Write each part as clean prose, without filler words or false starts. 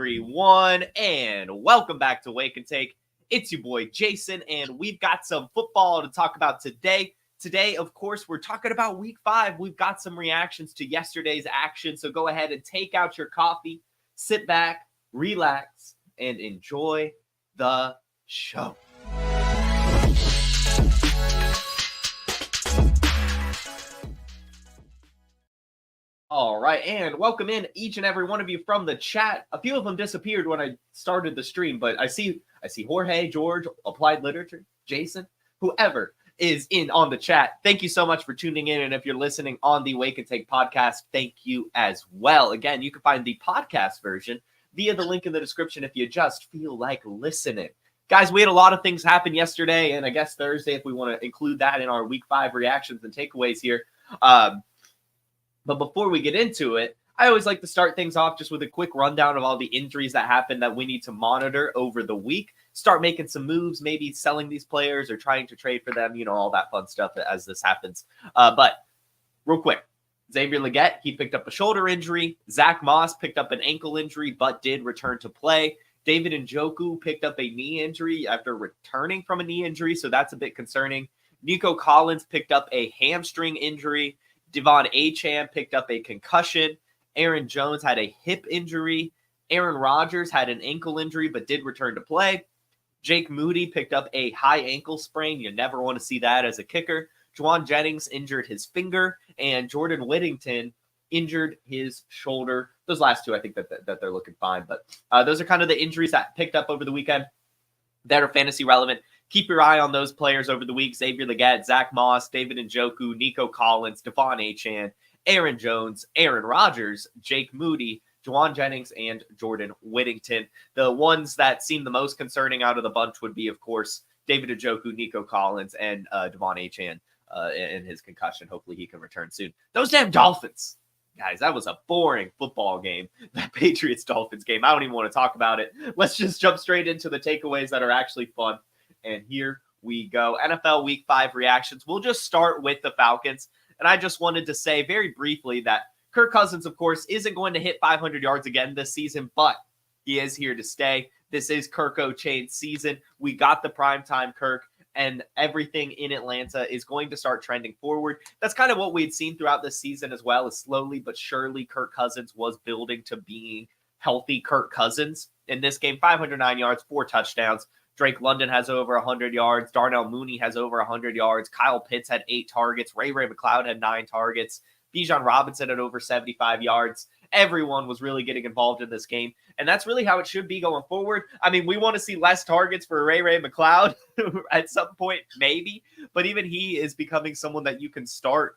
everyone, and welcome back to Wake and Take. It's your boy Jason, and we've got some football to talk about today. Today, of course, we're talking about Week 5. We've got some reactions to yesterday's action, so go ahead and take out your coffee, sit back, relax, and enjoy the show. All right, and welcome in each and every one of you from the chat. A few of them disappeared when I started the stream, but I see Jorge, George, Applied Literature, Jason, whoever is in on the chat. Thank you so much for tuning in, and if you're listening on the Wake and Take podcast, thank you as well. Again, you can find the podcast version via the link in the description if you just feel like listening. Guys, we had a lot of things happen yesterday, and I guess Thursday if we want to include that in our Week 5 reactions and takeaways here. But before we get into it, I always like to start things off just with a quick rundown of all the injuries that happened that we need to monitor over the week. Start making some moves, maybe selling these players or trying to trade for them, all that fun stuff as this happens. But real quick, Xavier Legette, he picked up a shoulder injury. Zach Moss picked up an ankle injury but did return to play. David Njoku picked up a knee injury after returning from a knee injury, so that's a bit concerning. Nico Collins picked up a hamstring injury. Devon Achane picked up a concussion. Aaron Jones had a hip injury. Aaron Rodgers had an ankle injury but did return to play. Jake Moody picked up a high ankle sprain. You never want to see that as a kicker. Juwan Jennings injured his finger, and Jordan Whittington injured his shoulder. Those last two, I think that they're looking fine. But those are kind of the injuries that picked up over the weekend that are fantasy relevant. Keep your eye on those players over the week. Xavier Legette, Zach Moss, David Njoku, Nico Collins, Devon Achane, Aaron Jones, Aaron Rodgers, Jake Moody, Juwan Jennings, and Jordan Whittington. The ones that seem the most concerning out of the bunch would be, of course, David Njoku, Nico Collins, and Devon Achane and his concussion. Hopefully he can return soon. Those damn Dolphins. Guys, that was a boring football game. That Patriots-Dolphins game. I don't even want to talk about it. Let's just jump straight into the takeaways that are actually fun. And here we go. NFL Week 5 reactions. We'll just start with the Falcons. And I just wanted to say very briefly that Kirk Cousins, of course, isn't going to hit 500 yards again this season, but he is here to stay. This is Kirk O'Chain's season. We got the primetime Kirk, and everything in Atlanta is going to start trending forward. That's kind of what we'd seen throughout this season as well, as slowly but surely Kirk Cousins was building to being healthy Kirk Cousins. In this game, 509 yards, 4 touchdowns. Drake London has over 100 yards. Darnell Mooney has over 100 yards. Kyle Pitts had 8 targets. Ray McLeod had 9 targets. Bijan Robinson had over 75 yards. Everyone was really getting involved in this game, and that's really how it should be going forward. I mean, we want to see less targets for Ray McLeod at some point, maybe, but even he is becoming someone that you can start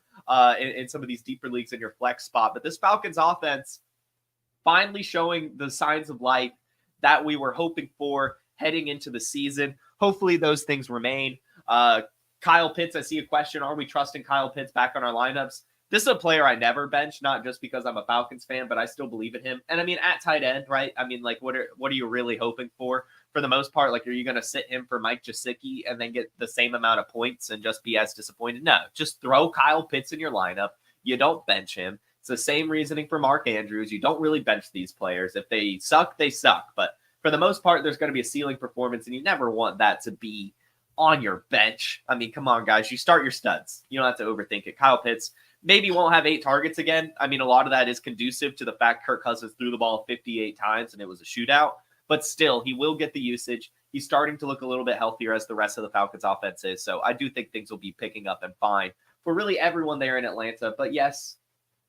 in some of these deeper leagues in your flex spot. But this Falcons offense finally showing the signs of life that we were hoping for heading into the season. Hopefully those things remain. Kyle Pitts, I see a question. Are we trusting Kyle Pitts back on our lineups? This is a player I never bench, not just because I'm a Falcons fan, but I still believe in him. And I mean, at tight end, right? I mean, like, what are you really hoping for? For the most part, like, are you going to sit him for Mike Gesicki and then get the same amount of points and just be as disappointed? No, just throw Kyle Pitts in your lineup. You don't bench him. It's the same reasoning for Mark Andrews. You don't really bench these players. If they suck, they suck. But for the most part, there's going to be a ceiling performance, and you never want that to be on your bench. I mean, come on, guys. You start your studs. You don't have to overthink it. Kyle Pitts maybe won't have 8 targets again. I mean, a lot of that is conducive to the fact Kirk Cousins threw the ball 58 times, and it was a shootout. But still, he will get the usage. He's starting to look a little bit healthier as the rest of the Falcons offense is. So I do think things will be picking up and fine for really everyone there in Atlanta. But yes,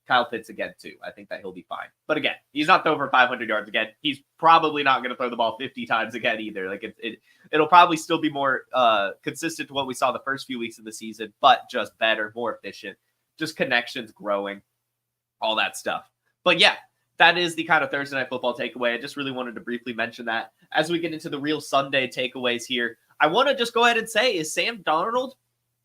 Kyle Pitts again, too. I think that he'll be fine. But again, he's not throwing for 500 yards again. He's probably not going to throw the ball 50 times again either. Like it'll probably still be more consistent to what we saw the first few weeks of the season, but just better, more efficient, just connections growing, all that stuff. But yeah, that is the kind of Thursday Night Football takeaway. I just really wanted to briefly mention that. As we get into the real Sunday takeaways here, I want to just go ahead and say, is Sam Darnold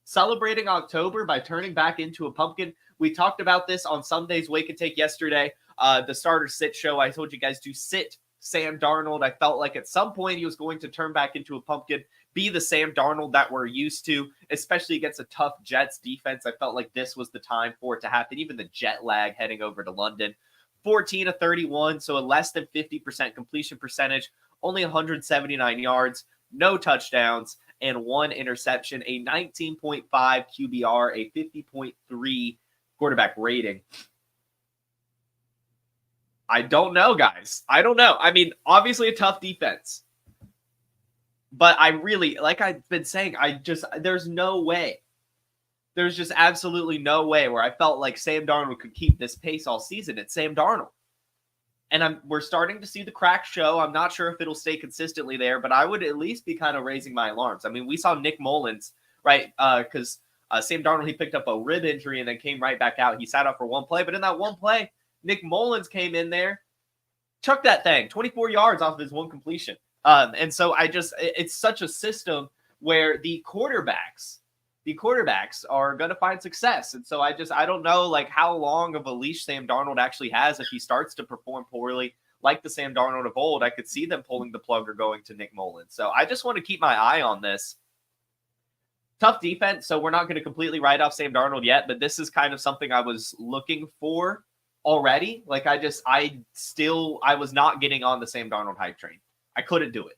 celebrating October by turning back into a pumpkin? We talked about this on Sunday's Wake and Take yesterday. The starter sit show, I told you guys to sit Sam Darnold. I felt like at some point he was going to turn back into a pumpkin, be the Sam Darnold that we're used to, especially against a tough Jets defense. I felt like this was the time for it to happen. Even the jet lag heading over to London 14 of 31, so a less than 50% completion percentage, only 179 yards, no touchdowns, and 1 interception, a 19.5 QBR, a 50.3 quarterback rating. I don't know, guys. I don't know. I mean, obviously a tough defense. But I really, like I've been saying, there's no way. There's just absolutely no way where I felt like Sam Darnold could keep this pace all season. It's Sam Darnold. And we're starting to see the cracks show. I'm not sure if it'll stay consistently there, but I would at least be kind of raising my alarms. I mean, we saw Nick Mullins, right? Because Sam Darnold, he picked up a rib injury and then came right back out. He sat out for one play, but in that one play, Nick Mullins came in there, chucked that thing, 24 yards off of his one completion. And so it's such a system where the quarterbacks are going to find success. And so I don't know like how long of a leash Sam Darnold actually has. If he starts to perform poorly, like the Sam Darnold of old, I could see them pulling the plug or going to Nick Mullins. So I just want to keep my eye on this. Tough defense. So we're not going to completely write off Sam Darnold yet, but this is kind of something I was looking for already. Like I was not getting on the Sam Darnold hype train. I couldn't do it.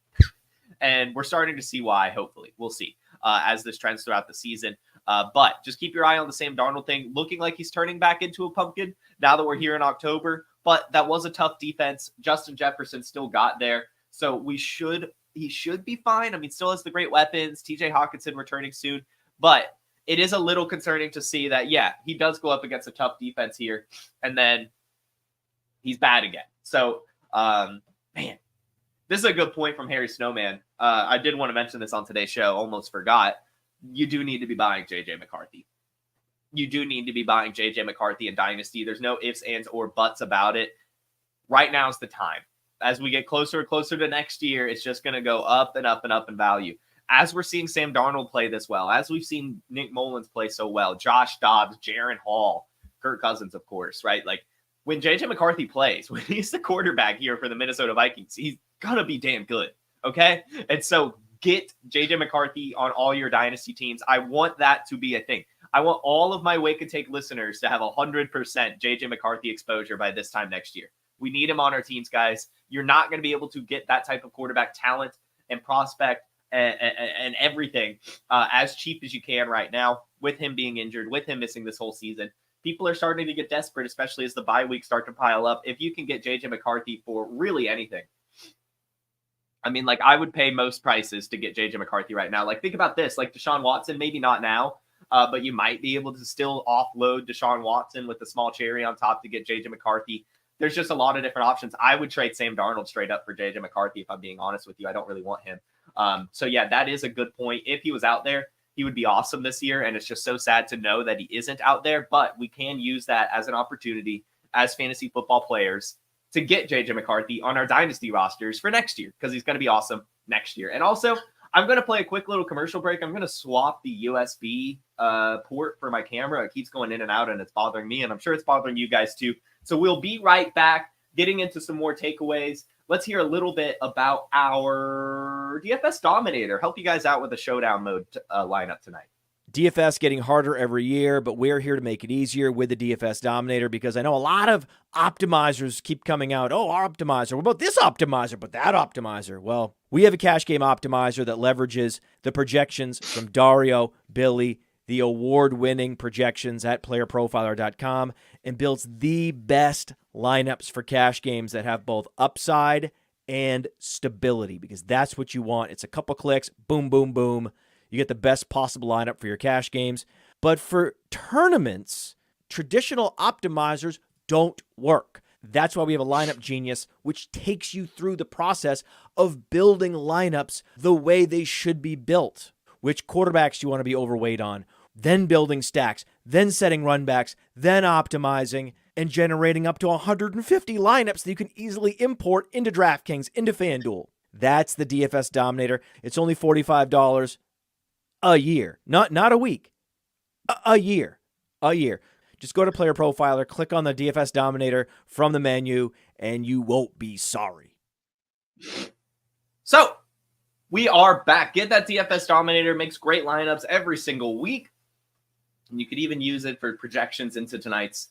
And we're starting to see why, hopefully. We'll see as this trends throughout the season. But just keep your eye on the Sam Darnold thing, looking like he's turning back into a pumpkin now that we're here in October. But that was a tough defense. Justin Jefferson still got there. So he should be fine. I mean, still has the great weapons. TJ Hawkinson returning soon. But it is a little concerning to see that, yeah, he does go up against a tough defense here. And then he's bad again. So, man. This is a good point from Harry Snowman. I did want to mention this on today's show. Almost forgot. You do need to be buying J.J. McCarthy. You do need to be buying J.J. McCarthy in Dynasty. There's no ifs, ands, or buts about it. Right now is the time. As we get closer and closer to next year, it's just going to go up and up and up in value. As we're seeing Sam Darnold play this well, as we've seen Nick Mullins play so well, Josh Dobbs, Jaron Hall, Kirk Cousins, of course, right? Like when J.J. McCarthy plays, when he's the quarterback here for the Minnesota Vikings, he's gonna be damn good, okay? And so get JJ McCarthy on all your dynasty teams. I want that to be a thing. I want all of my Wake and Take listeners to have 100% JJ McCarthy exposure by this time next year. We need him on our teams, guys. You're not going to be able to get that type of quarterback talent and prospect and everything as cheap as you can right now with him being injured, with him missing this whole season. People are starting to get desperate, especially as the bye weeks start to pile up. If you can get JJ McCarthy for really anything, I mean, like, I would pay most prices to get J.J. McCarthy right now. Like, think about this. Like, Deshaun Watson, maybe not now, but you might be able to still offload Deshaun Watson with a small cherry on top to get J.J. McCarthy. There's just a lot of different options. I would trade Sam Darnold straight up for J.J. McCarthy, if I'm being honest with you. I don't really want him. So, yeah, that is a good point. If he was out there, he would be awesome this year, and it's just so sad to know that he isn't out there. But we can use that as an opportunity as fantasy football players to get J.J. McCarthy on our dynasty rosters for next year, because he's going to be awesome next year. And also, I'm going to play a quick little commercial break. I'm going to swap the USB port for my camera. It keeps going in and out, and it's bothering me, and I'm sure it's bothering you guys too. So we'll be right back, getting into some more takeaways. Let's hear a little bit about our DFS Dominator. Help you guys out with the showdown mode lineup tonight. DFS getting harder every year, but we're here to make it easier with the DFS Dominator, because I know a lot of optimizers keep coming out. Oh, our optimizer. What about this optimizer? But that optimizer. Well, we have a cash game optimizer that leverages the projections from Dario, Billy, the award-winning projections at PlayerProfiler.com, and builds the best lineups for cash games that have both upside and stability, because that's what you want. It's a couple clicks, boom, boom, boom. You get the best possible lineup for your cash games. But for tournaments, traditional optimizers don't work. That's why we have a Lineup Genius, which takes you through the process of building lineups the way they should be built. Which quarterbacks you want to be overweight on, then building stacks, then setting runbacks, then optimizing, and generating up to 150 lineups that you can easily import into DraftKings, into FanDuel. That's the DFS Dominator. It's only $45 a year, not a week, a year. Just go to Player Profiler, click on the DFS Dominator from the menu, and you won't be sorry. So we are back. Get that DFS Dominator. Makes great lineups every single week. And you could even use it for projections into tonight's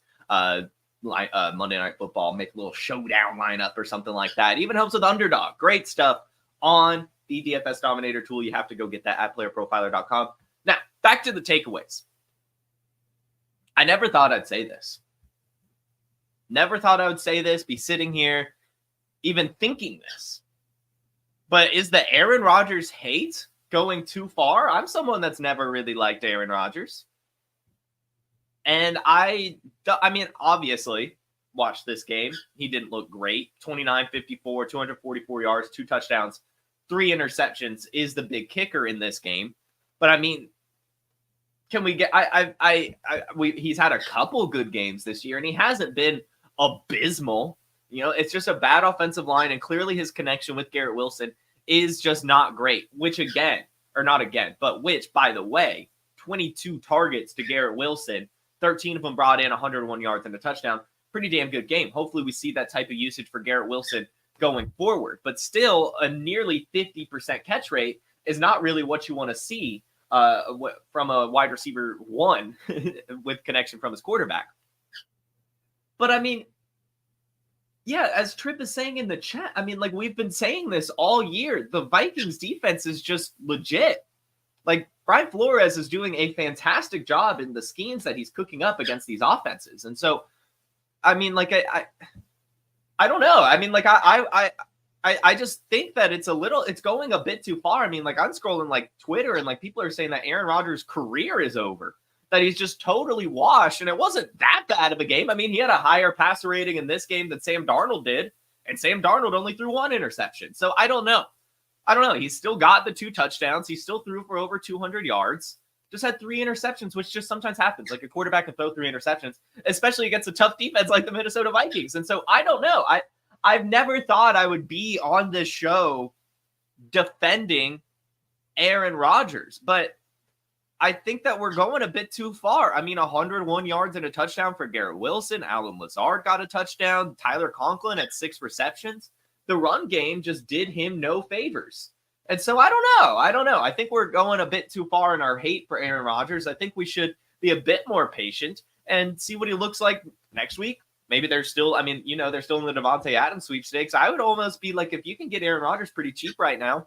Monday Night Football, make a little showdown lineup or something like that. Even helps with underdog. Great stuff on the DFS Dominator tool. You have to go get that at playerprofiler.com. Now, back to the takeaways. I never thought I'd say this. Never thought I would say this, be sitting here, even thinking this. But is the Aaron Rodgers hate going too far? I'm someone that's never really liked Aaron Rodgers. And I mean, obviously, watch this game. He didn't look great. 29-54, 244 yards, 2 touchdowns, 3 interceptions is the big kicker in this game. But I mean, can we get? He's had a couple good games this year, and he hasn't been abysmal. You know, it's just a bad offensive line, and clearly his connection with Garrett Wilson is just not great. Which, by the way, 22 targets to Garrett Wilson. 13 of them brought in 101 yards and a touchdown. Pretty damn good game. Hopefully we see that type of usage for Garrett Wilson going forward. But still, a nearly 50% catch rate is not really what you want to see from a wide receiver 1 with connection from his quarterback. But I mean, yeah, as Tripp is saying in the chat, I mean, like we've been saying this all year. The Vikings defense is just legit. Like, Brian Flores is doing a fantastic job in the schemes that he's cooking up against these offenses. And so, I mean, like, I don't know. I mean, like, I just think that it's going a bit too far. I mean, like, I'm scrolling, like, Twitter, and, like, people are saying that Aaron Rodgers' career is over, that he's just totally washed. And it wasn't that bad of a game. I mean, he had a higher passer rating in this game than Sam Darnold did, and Sam Darnold only threw 1 interception. So, I don't know. He's still got the 2 touchdowns. He still threw for over 200 yards. Just had 3 interceptions, which just sometimes happens. Like a quarterback can throw 3 interceptions, especially against a tough defense like the Minnesota Vikings. And so I don't know. I've never thought I would be on this show defending Aaron Rodgers, but I think that we're going a bit too far. I mean, 101 yards and a touchdown for Garrett Wilson. Allen Lazard got a touchdown. Tyler Conklin had 6 receptions. The run game just did him no favors. And so I don't know. I think we're going a bit too far in our hate for Aaron Rodgers. I think we should be a bit more patient and see what he looks like next week. Maybe they're still, I mean, you know, they're still in the Devontae Adams sweepstakes. I would almost be like, if you can get Aaron Rodgers pretty cheap right now,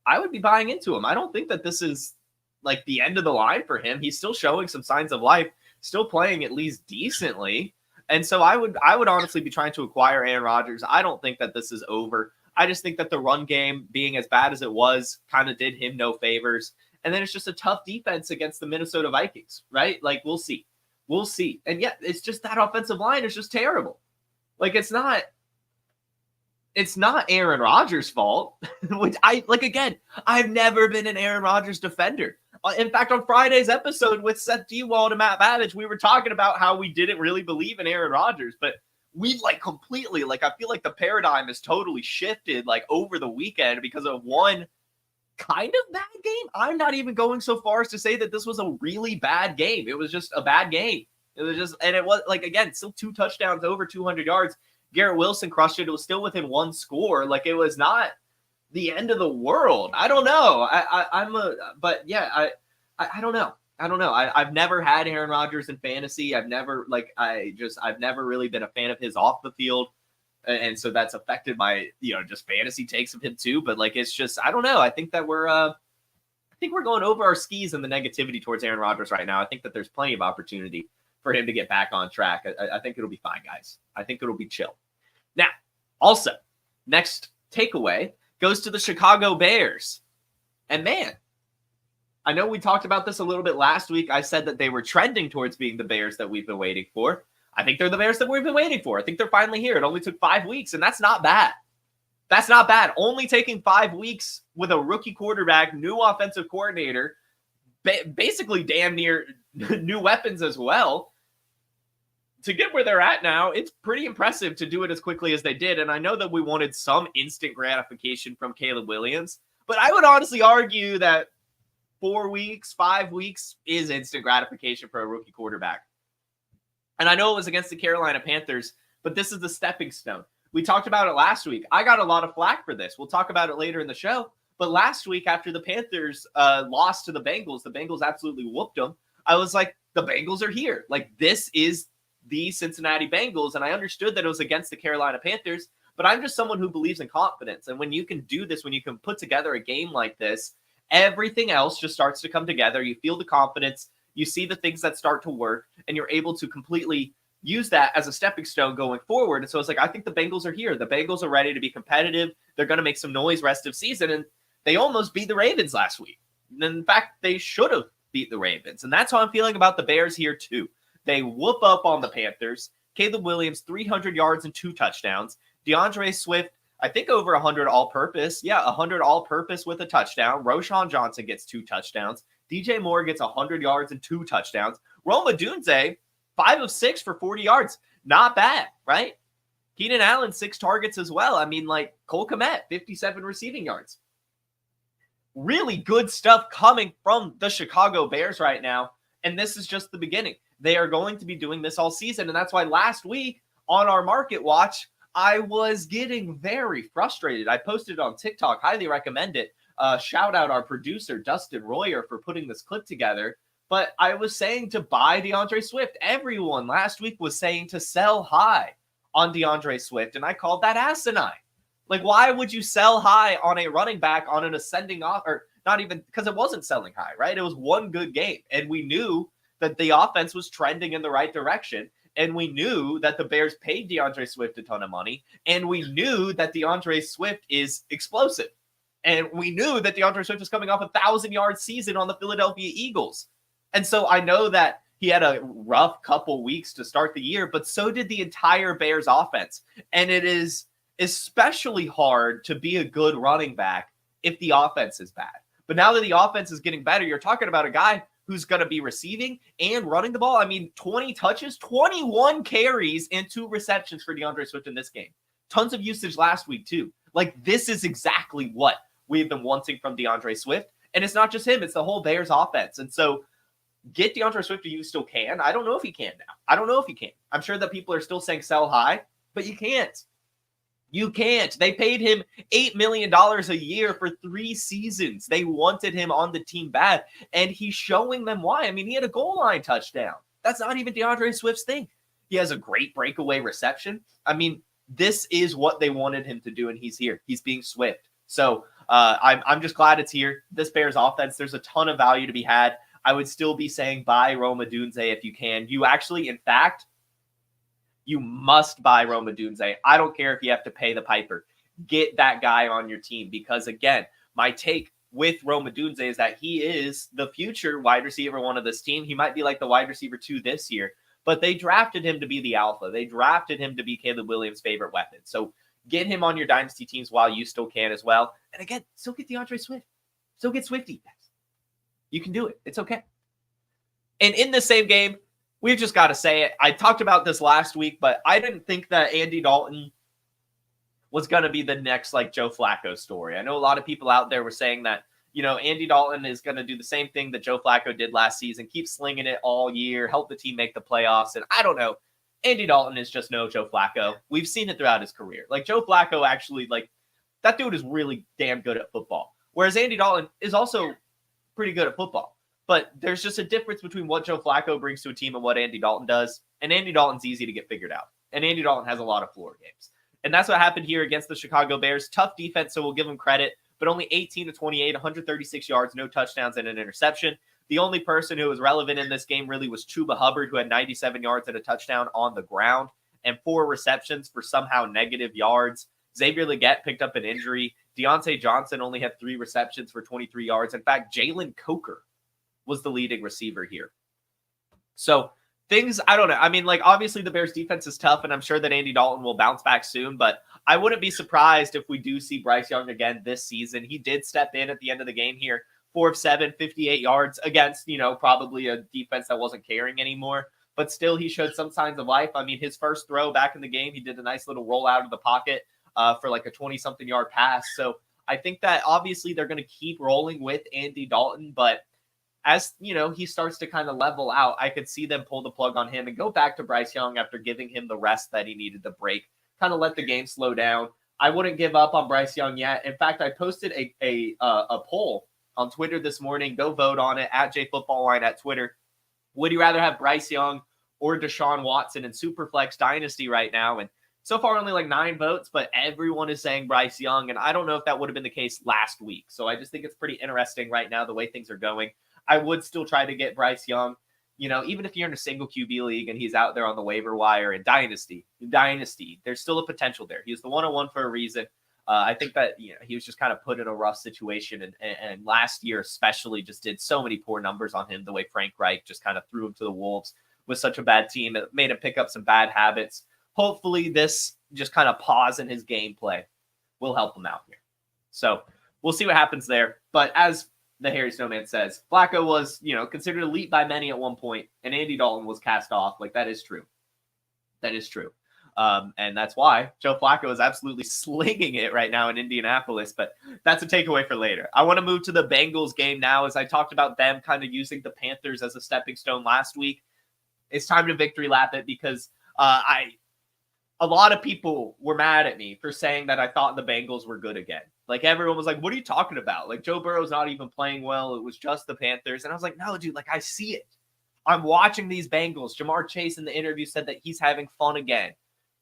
I would be buying into him. I don't think that this is like the end of the line for him. He's still showing some signs of life, still playing at least decently. And so I would honestly be trying to acquire Aaron Rodgers. I don't think that this is over. I just think that the run game being as bad as it was kind of did him no favors. And then it's just a tough defense against the Minnesota Vikings, right? Like, we'll see. We'll see. And yet it's just that offensive line is just terrible. Like, it's not Aaron Rodgers' fault. Which I've never been an Aaron Rodgers defender. In fact, on Friday's episode with Seth Dewald and Matt Babbage, we were talking about how we didn't really believe in Aaron Rodgers, but we've like completely, like, I feel like the paradigm has totally shifted like over the weekend because of one kind of bad game. I'm not even going so far as to say that this was a really bad game. It was just a bad game. It was just, and it was like, again, still 2 touchdowns, over 200 yards. Garrett Wilson crushed it. It was still within 1 score. Like, it was not the end of the world. I don't know. I don't know. I've never had Aaron Rodgers in fantasy. I've never really been a fan of his off the field. And so that's affected my, just fantasy takes of him too. But like, it's just, I don't know. I think that we're going over our skis in the negativity towards Aaron Rodgers right now. I think that there's plenty of opportunity for him to get back on track. I think it'll be fine, guys. I think it'll be chill. Now, also, next takeaway goes to the Chicago Bears. And man, I know we talked about this a little bit last week. I said that they were trending towards being the Bears that we've been waiting for. I think they're the Bears that we've been waiting for. I think they're finally here. It only took 5 weeks, and that's not bad. That's not bad. Only taking 5 weeks with a rookie quarterback, new offensive coordinator, basically damn near new weapons as well. To get where they're at now, it's pretty impressive to do it as quickly as they did. And I know that we wanted some instant gratification from Caleb Williams, but I would honestly argue that 4 weeks, 5 weeks is instant gratification for a rookie quarterback. And I know it was against the Carolina Panthers, but this is the stepping stone. We talked about it last week. I got a lot of flack for this. We'll talk about it later in the show. But last week, after the Panthers lost to the Bengals absolutely whooped them. I was like, the Bengals are here. Like, this is the Cincinnati Bengals. And I understood that it was against the Carolina Panthers, but I'm just someone who believes in confidence. And when you can do this, when you can put together a game like this, everything else just starts to come together. You feel the confidence, you see the things that start to work, and you're able to completely use that as a stepping stone going forward. And so it's like, I think the Bengals are here. The Bengals are ready to be competitive. They're going to make some noise rest of season. And they almost beat the Ravens last week. And in fact, they should have beat the Ravens. And that's how I'm feeling about the Bears here too. They whoop up on the Panthers. Caleb Williams, 300 yards and 2 touchdowns. DeAndre Swift, I think over 100 all-purpose. Yeah, 100 all-purpose with a touchdown. Roshan Johnson gets 2 touchdowns. DJ Moore gets 100 yards and 2 touchdowns. Rome Odunze, 5 of 6 for 40 yards. Not bad, right? Keenan Allen, 6 targets as well. I mean, like Cole Kmet, 57 receiving yards. Really good stuff coming from the Chicago Bears right now. And this is just the beginning. They are going to be doing this all season. And that's why last week on our market watch, I was getting very frustrated. I posted on TikTok, highly recommend it. Shout out our producer, Dustin Royer, for putting this clip together. But I was saying to buy DeAndre Swift. Everyone last week was saying to sell high on DeAndre Swift. And I called that asinine. Like, why would you sell high on a running back on an ascending off, or not even, because it wasn't selling high, right? It was one good game. And we knew that the offense was trending in the right direction. And we knew that the Bears paid DeAndre Swift a ton of money. And we knew that DeAndre Swift is explosive. And we knew that DeAndre Swift was coming off a 1,000-yard season on the Philadelphia Eagles. And so I know that he had a rough couple weeks to start the year, but so did the entire Bears offense. And it is especially hard to be a good running back if the offense is bad. But now that the offense is getting better, you're talking about a guy who's going to be receiving and running the ball. I mean, 20 touches, 21 carries, and 2 receptions for DeAndre Swift in this game. Tons of usage last week, too. Like, this is exactly what we've been wanting from DeAndre Swift. And it's not just him, it's the whole Bears offense. And so get DeAndre Swift if you still can. I don't know if he can now. I don't know if he can. I'm sure that people are still saying sell high, but you can't. You can't. They paid him $8 million a year for 3 seasons. They wanted him on the team bad, and he's showing them why. I mean, he had a goal line touchdown. That's not even DeAndre Swift's thing. He has a great breakaway reception. I mean, this is what they wanted him to do, and he's here. He's being Swift. So I'm just glad it's here. This Bears offense, there's a ton of value to be had. I would still be saying buy Rome Odunze if you can. You actually, in fact, you must buy Rome Odunze. I don't care if you have to pay the piper. Get that guy on your team because, again, my take with Rome Odunze is that he is the future wide receiver 1 of this team. He might be like the wide receiver 2 this year, but they drafted him to be the alpha. They drafted him to be Caleb Williams' favorite weapon. So get him on your dynasty teams while you still can as well. And again, still get DeAndre Swift. Still get Swifty. You can do it. It's okay. And in the same game, we've just got to say it. I talked about this last week, but I didn't think that Andy Dalton was going to be the next like Joe Flacco story. I know a lot of people out there were saying that, you know, Andy Dalton is going to do the same thing that Joe Flacco did last season, keep slinging it all year, help the team make the playoffs. And I don't know. Andy Dalton is just no Joe Flacco. We've seen it throughout his career. Like Joe Flacco actually, like that dude is really damn good at football. Whereas Andy Dalton is also pretty good at football. But there's just a difference between what Joe Flacco brings to a team and what Andy Dalton does. And Andy Dalton's easy to get figured out. And Andy Dalton has a lot of floor games. And that's what happened here against the Chicago Bears. Tough defense, so we'll give them credit. But only 18 to 28, 136 yards, no touchdowns, and an interception. The only person who was relevant in this game really was Chuba Hubbard, who had 97 yards and a touchdown on the ground and 4 receptions for somehow negative yards. Xavier Legette picked up an injury. Deontay Johnson only had 3 receptions for 23 yards. In fact, Jalen Coker was the leading receiver here. So things, I don't know. I mean, like, obviously the Bears defense is tough, and I'm sure that Andy Dalton will bounce back soon, but I wouldn't be surprised if we do see Bryce Young again this season. He did step in at the end of the game here, 4 of 7, 58 yards against, you know, probably a defense that wasn't caring anymore, but still he showed some signs of life. I mean, his first throw back in the game, he did a nice little roll out of the pocket for like a 20-something yard pass. So I think that obviously they're going to keep rolling with Andy Dalton, but as, you know, he starts to kind of level out, I could see them pull the plug on him and go back to Bryce Young after giving him the rest that he needed to break, kind of let the game slow down. I wouldn't give up on Bryce Young yet. In fact, I posted a poll on Twitter this morning. Go vote on it at JFootballWine at Twitter. Would you rather have Bryce Young or Deshaun Watson in Superflex Dynasty right now. And so far, only like 9 votes, but everyone is saying Bryce Young. And I don't know if that would have been the case last week. So I just think it's pretty interesting right now, the way things are going. I would still try to get Bryce Young, even if you're in a single QB league and he's out there on the waiver wire in Dynasty, there's still a potential there. He was the 101 for a reason. I think that he was just kind of put in a rough situation, and last year especially just did so many poor numbers on him. The way Frank Reich just kind of threw him to the wolves with such a bad team, it made him pick up some bad habits. Hopefully, this just kind of pause in his gameplay will help him out here. So we'll see what happens there. But as the Harry Snowman says, Flacco was considered elite by many at one point, and Andy Dalton was cast off. Like, that is true. That is true. And that's why Joe Flacco is absolutely slinging it right now in Indianapolis. But that's a takeaway for later. I want to move to the Bengals game now, as I talked about them kind of using the Panthers as a stepping stone last week. It's time to victory lap it, because a lot of people were mad at me for saying that I thought the Bengals were good again. Like, everyone was like, what are you talking about? Like, Joe Burrow's not even playing well. It was just the Panthers. And I was like, no, dude, like, I see it. I'm watching these Bengals. Jamar Chase in the interview said that he's having fun again.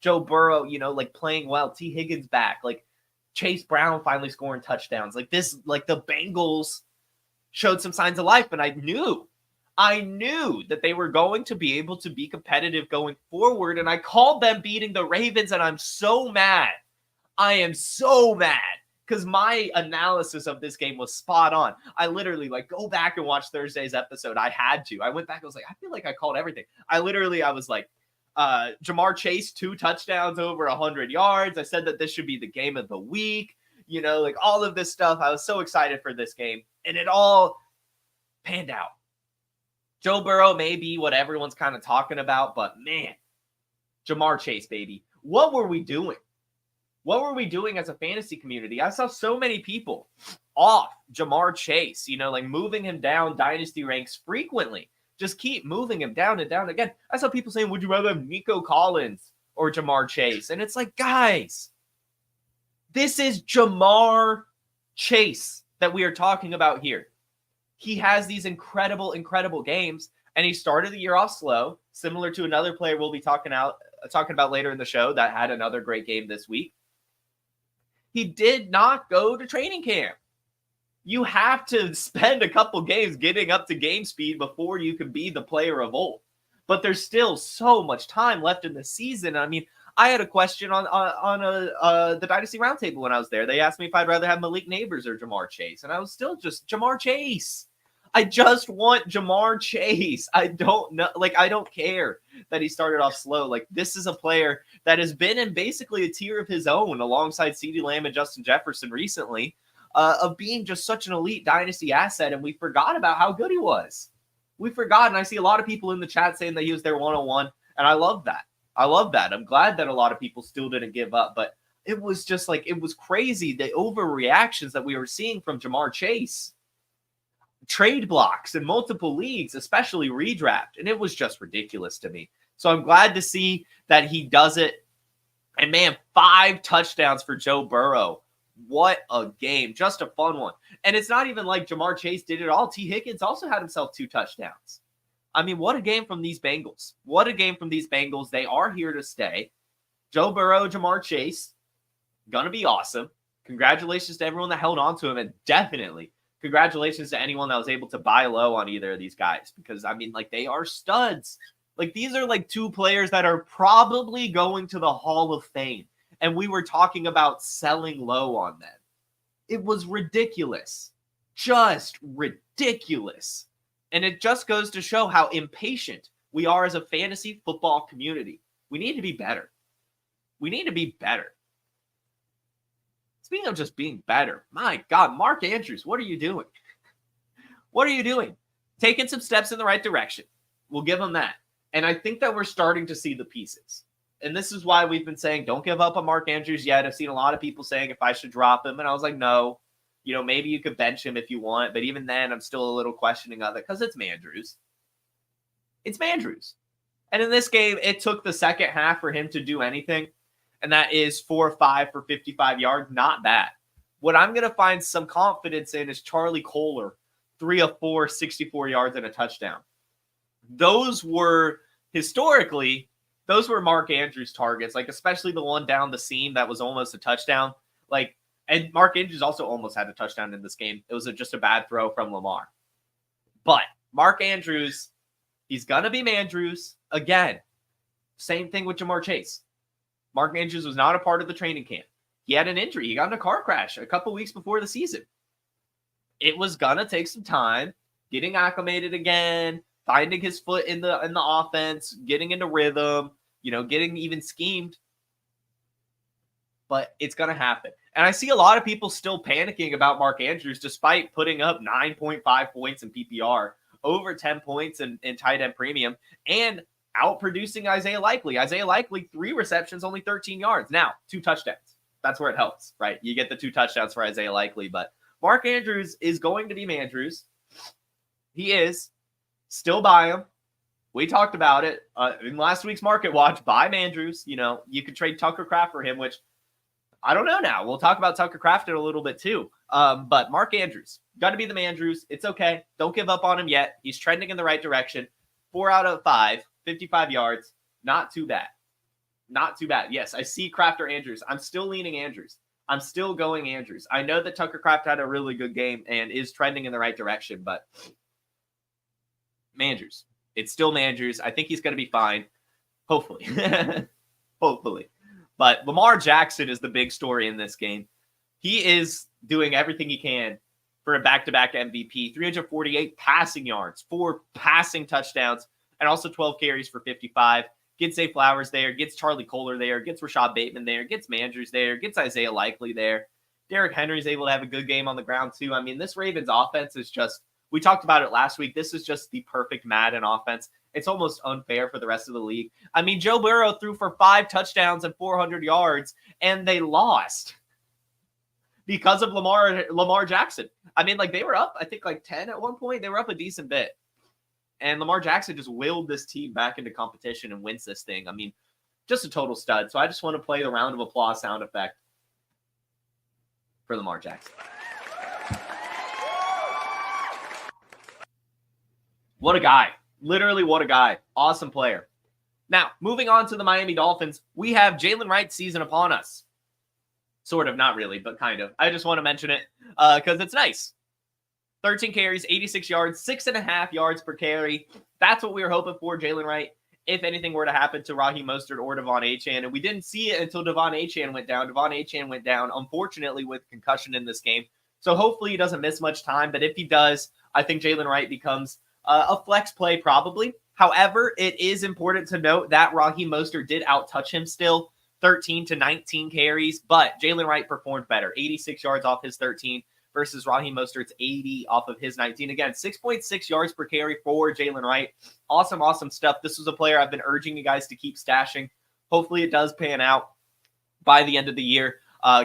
Joe Burrow, like, playing well. T. Higgins back. Like, Chase Brown finally scoring touchdowns. Like, the Bengals showed some signs of life. And I knew that they were going to be able to be competitive going forward. And I called them beating the Ravens. And I'm so mad. I am so mad, because my analysis of this game was spot on. I literally, go back and watch Thursday's episode. I had to. I went back. I was like, I feel like I called everything. I was like, Jamar Chase, 2 touchdowns over 100 yards. I said that this should be the game of the week. All of this stuff. I was so excited for this game, and it all panned out. Joe Burrow may be what everyone's kind of talking about, but man, Jamar Chase, baby. What were we doing? What were we doing as a fantasy community? I saw so many people off Jamar Chase, moving him down dynasty ranks frequently. Just keep moving him down and down again. I saw people saying, would you rather have Nico Collins or Jamar Chase? And it's like, guys, this is Jamar Chase that we are talking about here. He has these incredible, incredible games, and he started the year off slow, similar to another player we'll be talking about later in the show that had another great game this week. He did not go to training camp. You have to spend a couple games getting up to game speed before you can be the player of old. But there's still so much time left in the season. I mean, I had a question on the Dynasty Roundtable when I was there. They asked me if I'd rather have Malik Neighbors or Jamar Chase. And I was still just Jamar Chase. I just want Jamar Chase. I don't know. I don't care that he started off slow. This is a player that has been in basically a tier of his own alongside CeeDee Lamb and Justin Jefferson recently, of being just such an elite dynasty asset. And we forgot about how good he was. We forgot. And I see a lot of people in the chat saying that he was their 101. And I love that. I'm glad that a lot of people still didn't give up. But it was just it was crazy, the overreactions that we were seeing from Jamar Chase. Trade blocks in multiple leagues, especially redraft. And it was just ridiculous to me. So I'm glad to see that he does it. And man, 5 touchdowns for Joe Burrow. What a game. Just a fun one. And it's not even like Jamar Chase did it all. T. Higgins also had himself 2 touchdowns. I mean, what a game from these Bengals. What a game from these Bengals. They are here to stay. Joe Burrow, Jamar Chase, gonna be awesome. Congratulations to everyone that held on to him, and definitely congratulations to anyone that was able to buy low on either of these guys, because, I mean, they are studs. These are 2 players that are probably going to the Hall of Fame. And we were talking about selling low on them. It was ridiculous. Just ridiculous. And it just goes to show how impatient we are as a fantasy football community. We need to be better. We need to be better. Speaking of just being better, my God, Mark Andrews, what are you doing? What are you doing? Taking some steps in the right direction. We'll give him that. And I think that we're starting to see the pieces. And this is why we've been saying, don't give up on Mark Andrews yet. I've seen a lot of people saying if I should drop him. And I was like, no, maybe you could bench him if you want. But even then, I'm still a little questioning of it, because it's Mandrews. It's Mandrews. And in this game, it took the second half for him to do anything. And that is 4 or 5 for 55 yards. Not bad. What I'm going to find some confidence in is Charlie Kohler, 3 of 4, 64 yards and a touchdown. Those were historically, those were Mark Andrews targets, like especially the one down the seam that was almost a touchdown. Like, and Mark Andrews also almost had a touchdown in this game. It was just a bad throw from Lamar. But Mark Andrews, he's going to be Mandrews again. Same thing with Jamar Chase. Mark Andrews was not a part of the training camp. He had an injury. He got in a car crash a couple weeks before the season. It was going to take some time getting acclimated again, finding his foot in the offense, getting into rhythm, getting even schemed. But it's going to happen. And I see a lot of people still panicking about Mark Andrews despite putting up 9.5 points in PPR, over 10 points in tight end premium, and outproducing Isaiah Likely. Isaiah Likely, 3 receptions, only 13 yards. Now, 2 touchdowns. That's where it helps, right? You get the 2 touchdowns for Isaiah Likely. But Mark Andrews is going to be Mandrews. He is. Still buy him. We talked about it in last week's Market Watch. Buy Mandrews. You could trade Tucker Kraft for him, which I don't know now. We'll talk about Tucker Kraft in a little bit too. But Mark Andrews, got to be the Mandrews. It's okay. Don't give up on him yet. He's trending in the right direction. 4 out of 5, 55 yards. Not too bad. Not too bad. Yes, I see Kraft or Andrews. I'm still leaning Andrews. I'm still going Andrews. I know that Tucker Kraft had a really good game and is trending in the right direction, but Mandrews. It's still Mandrews. I think he's going to be fine. Hopefully. Hopefully. But Lamar Jackson is the big story in this game. He is doing everything he can for a back-to-back MVP. 348 passing yards, 4 passing touchdowns, and also 12 carries for 55. Gets Zay Flowers there, gets Charlie Kohler there, gets Rashad Bateman there, gets Mandrews there, gets Isaiah Likely there. Derrick Henry's able to have a good game on the ground too. I mean, this Ravens offense is just, we talked about it last week. This is just the perfect Madden offense. It's almost unfair for the rest of the league. I mean, Joe Burrow threw for 5 touchdowns and 400 yards, and they lost because of Lamar Jackson. I mean, like, they were up, I think, like 10 at one point. They were up a decent bit. And Lamar Jackson just willed this team back into competition and wins this thing. I mean, just a total stud. So I just want to play the round of applause sound effect for Lamar Jackson. What a guy. Literally, what a guy. Awesome player. Now, moving on to the Miami Dolphins, we have Jalen Wright's season upon us. Sort of, not really, but kind of. I just want to mention it because it's nice. 13 carries, 86 yards, 6.5 yards per carry. That's what we were hoping for, Jalen Wright. If anything were to happen to Raheem Mostert or Devon Achane, and we didn't see it until Devon Achane went down. Devon Achane went down, unfortunately, with concussion in this game. So hopefully he doesn't miss much time, but if he does, I think Jalen Wright becomes a flex play probably. However, it is important to note that Raheem Mostert did outtouch him still, 13 to 19 carries, but Jalen Wright performed better, 86 yards off his 13 versus Raheem Mostert's 80 off of his 19. Again, 6.6 yards per carry for Jalen Wright. Awesome, awesome stuff. This was a player I've been urging you guys to keep stashing. Hopefully it does pan out by the end of the year.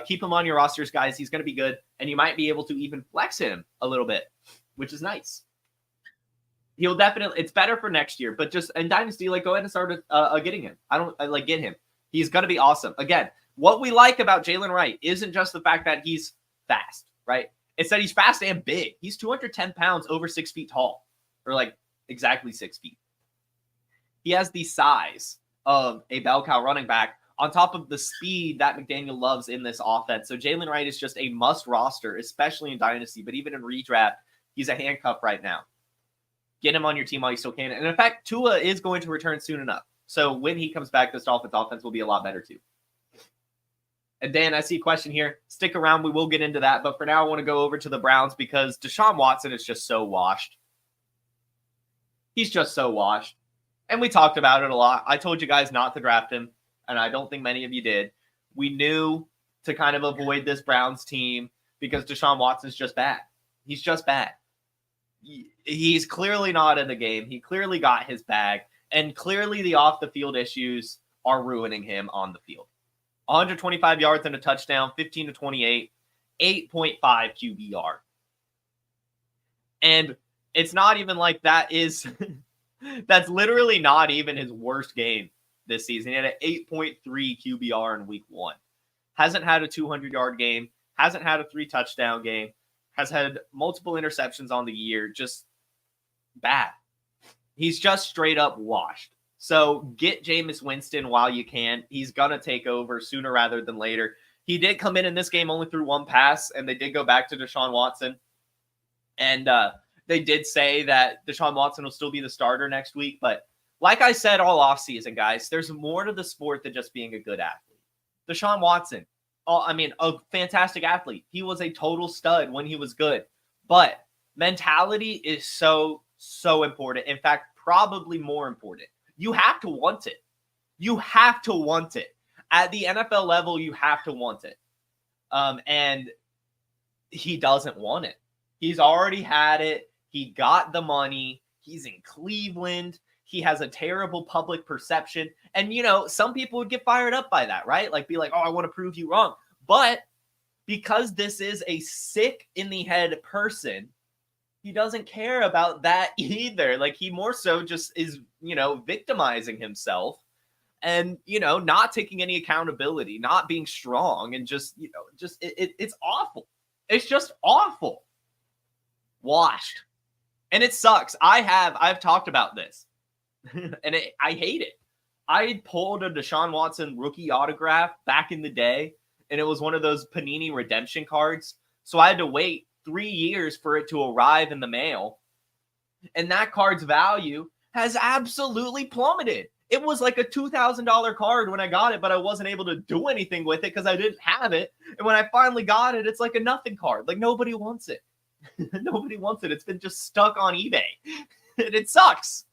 Keep him on your rosters, guys. He's going to be good, and you might be able to even flex him a little bit, which is nice. He'll definitely, it's better for next year, but just in Dynasty, like, go ahead and start getting him. Get him. He's going to be awesome. Again, what we like about Jalen Wright isn't just the fact that he's fast, right? It's that he's fast and big. He's 210 pounds, over 6 feet tall, or like exactly 6 feet. He has the size of a bell cow running back on top of the speed that McDaniel loves in this offense. So Jalen Wright is just a must roster, especially in Dynasty, but even in redraft, he's a handcuff right now. Get him on your team while you still can. And in fact, Tua is going to return soon enough. So when he comes back, this Dolphins offense will be a lot better too. And Dan, I see a question here. Stick around. We will get into that. But for now, I want to go over to the Browns because Deshaun Watson is just so washed. He's just so washed. And we talked about it a lot. I told you guys not to draft him, and I don't think many of you did. We knew to kind of avoid this Browns team because Deshaun Watson's just bad. He's just bad. He's clearly not in the game. He clearly got his bag. And clearly the off-the-field issues are ruining him on the field. 125 yards and a touchdown, 15 to 28, 8.5 QBR. And it's not even like that is – that's literally not even his worst game this season. He had an 8.3 QBR in week 1. Hasn't had a 200-yard game. Hasn't had a 3-touchdown game. Has had multiple interceptions on the year. Just bad. He's just straight up washed. So get Jameis Winston while you can. He's going to take over sooner rather than later. He did come in this game only through one pass, and they did go back to Deshaun Watson. And they did say that Deshaun Watson will still be the starter next week. But like I said all offseason, guys, there's more to the sport than just being a good athlete. Deshaun Watson, a fantastic athlete. He was a total stud when he was good. But mentality is so, so important. In fact, probably more important. You have to want it. You have to want it. At the NFL level, you have to want it. And he doesn't want it. He's already had it. He got the money. He's in Cleveland. He has a terrible public perception. And, some people would get fired up by that, right? Like, be like, oh, I want to prove you wrong. But because this is a sick in the head person, he doesn't care about that either. Like, he more so just is, victimizing himself and, not taking any accountability, not being strong, and it's awful. It's just awful. Washed. And it sucks. I've talked about this and I hate it. I pulled a Deshaun Watson rookie autograph back in the day, and it was one of those Panini redemption cards. So I had to wait 3 years for it to arrive in the mail. And that card's value has absolutely plummeted. It was like a $2,000 card when I got it, but I wasn't able to do anything with it because I didn't have it. And when I finally got it, it's like a nothing card. Like, nobody wants it. Nobody wants it. It's been just stuck on eBay. And it sucks.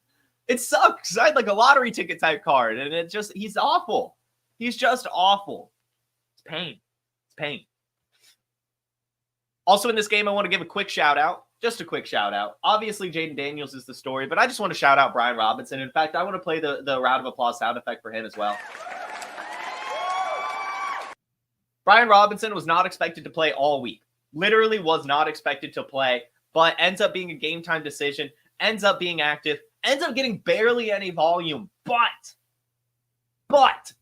It sucks. I had like a lottery ticket type card, and he's awful. He's just awful. It's pain. It's pain. Also in this game, I want to give a quick shout out. Just a quick shout out. Obviously, Jaden Daniels is the story, but I just want to shout out Brian Robinson. In fact, I want to play the round of applause sound effect for him as well. Brian Robinson was not expected to play all week. Literally was not expected to play, but ends up being a game time decision, ends up being active, ends up getting barely any volume, but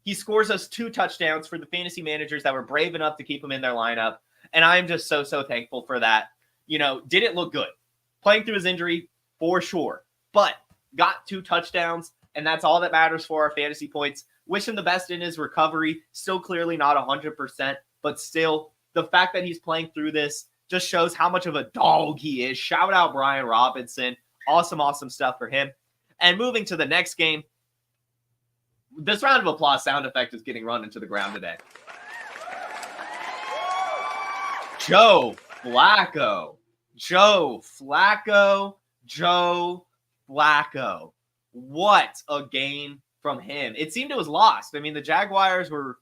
he scores us 2 touchdowns for the fantasy managers that were brave enough to keep him in their lineup. And I'm just so, so thankful for that. Didn't look good. Playing through his injury, for sure. But got 2 touchdowns, and that's all that matters for our fantasy points. Wish him the best in his recovery. Still clearly not 100%, but still, the fact that he's playing through this just shows how much of a dog he is. Shout out Brian Robinson. Awesome, awesome stuff for him. And moving to the next game, this round of applause sound effect is getting run into the ground today. Joe Flacco. What a game from him. It seemed it was lost. I mean, the Jaguars were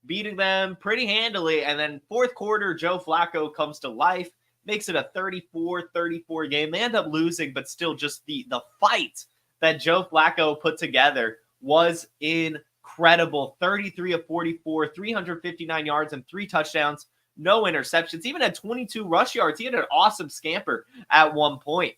beating them pretty handily, and then fourth quarter, Joe Flacco comes to life, makes it a 34-34 game. They end up losing, but still just the fight that Joe Flacco put together was incredible. 33 of 44, 359 yards and 3 touchdowns. No interceptions, even had 22 rush yards. He had an awesome scamper at one point.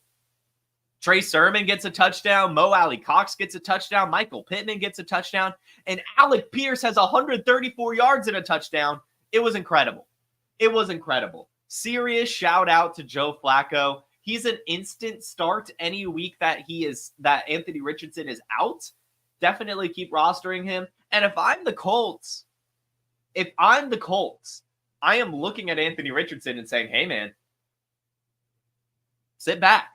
Trey Sermon gets a touchdown. Mo Alley-Cox gets a touchdown. Michael Pittman gets a touchdown. And Alec Pierce has 134 yards and a touchdown. It was incredible. It was incredible. Serious shout out to Joe Flacco. He's an instant start any week that Anthony Richardson is out. Definitely keep rostering him. And if I'm the Colts, I am looking at Anthony Richardson and saying, hey, man, sit back.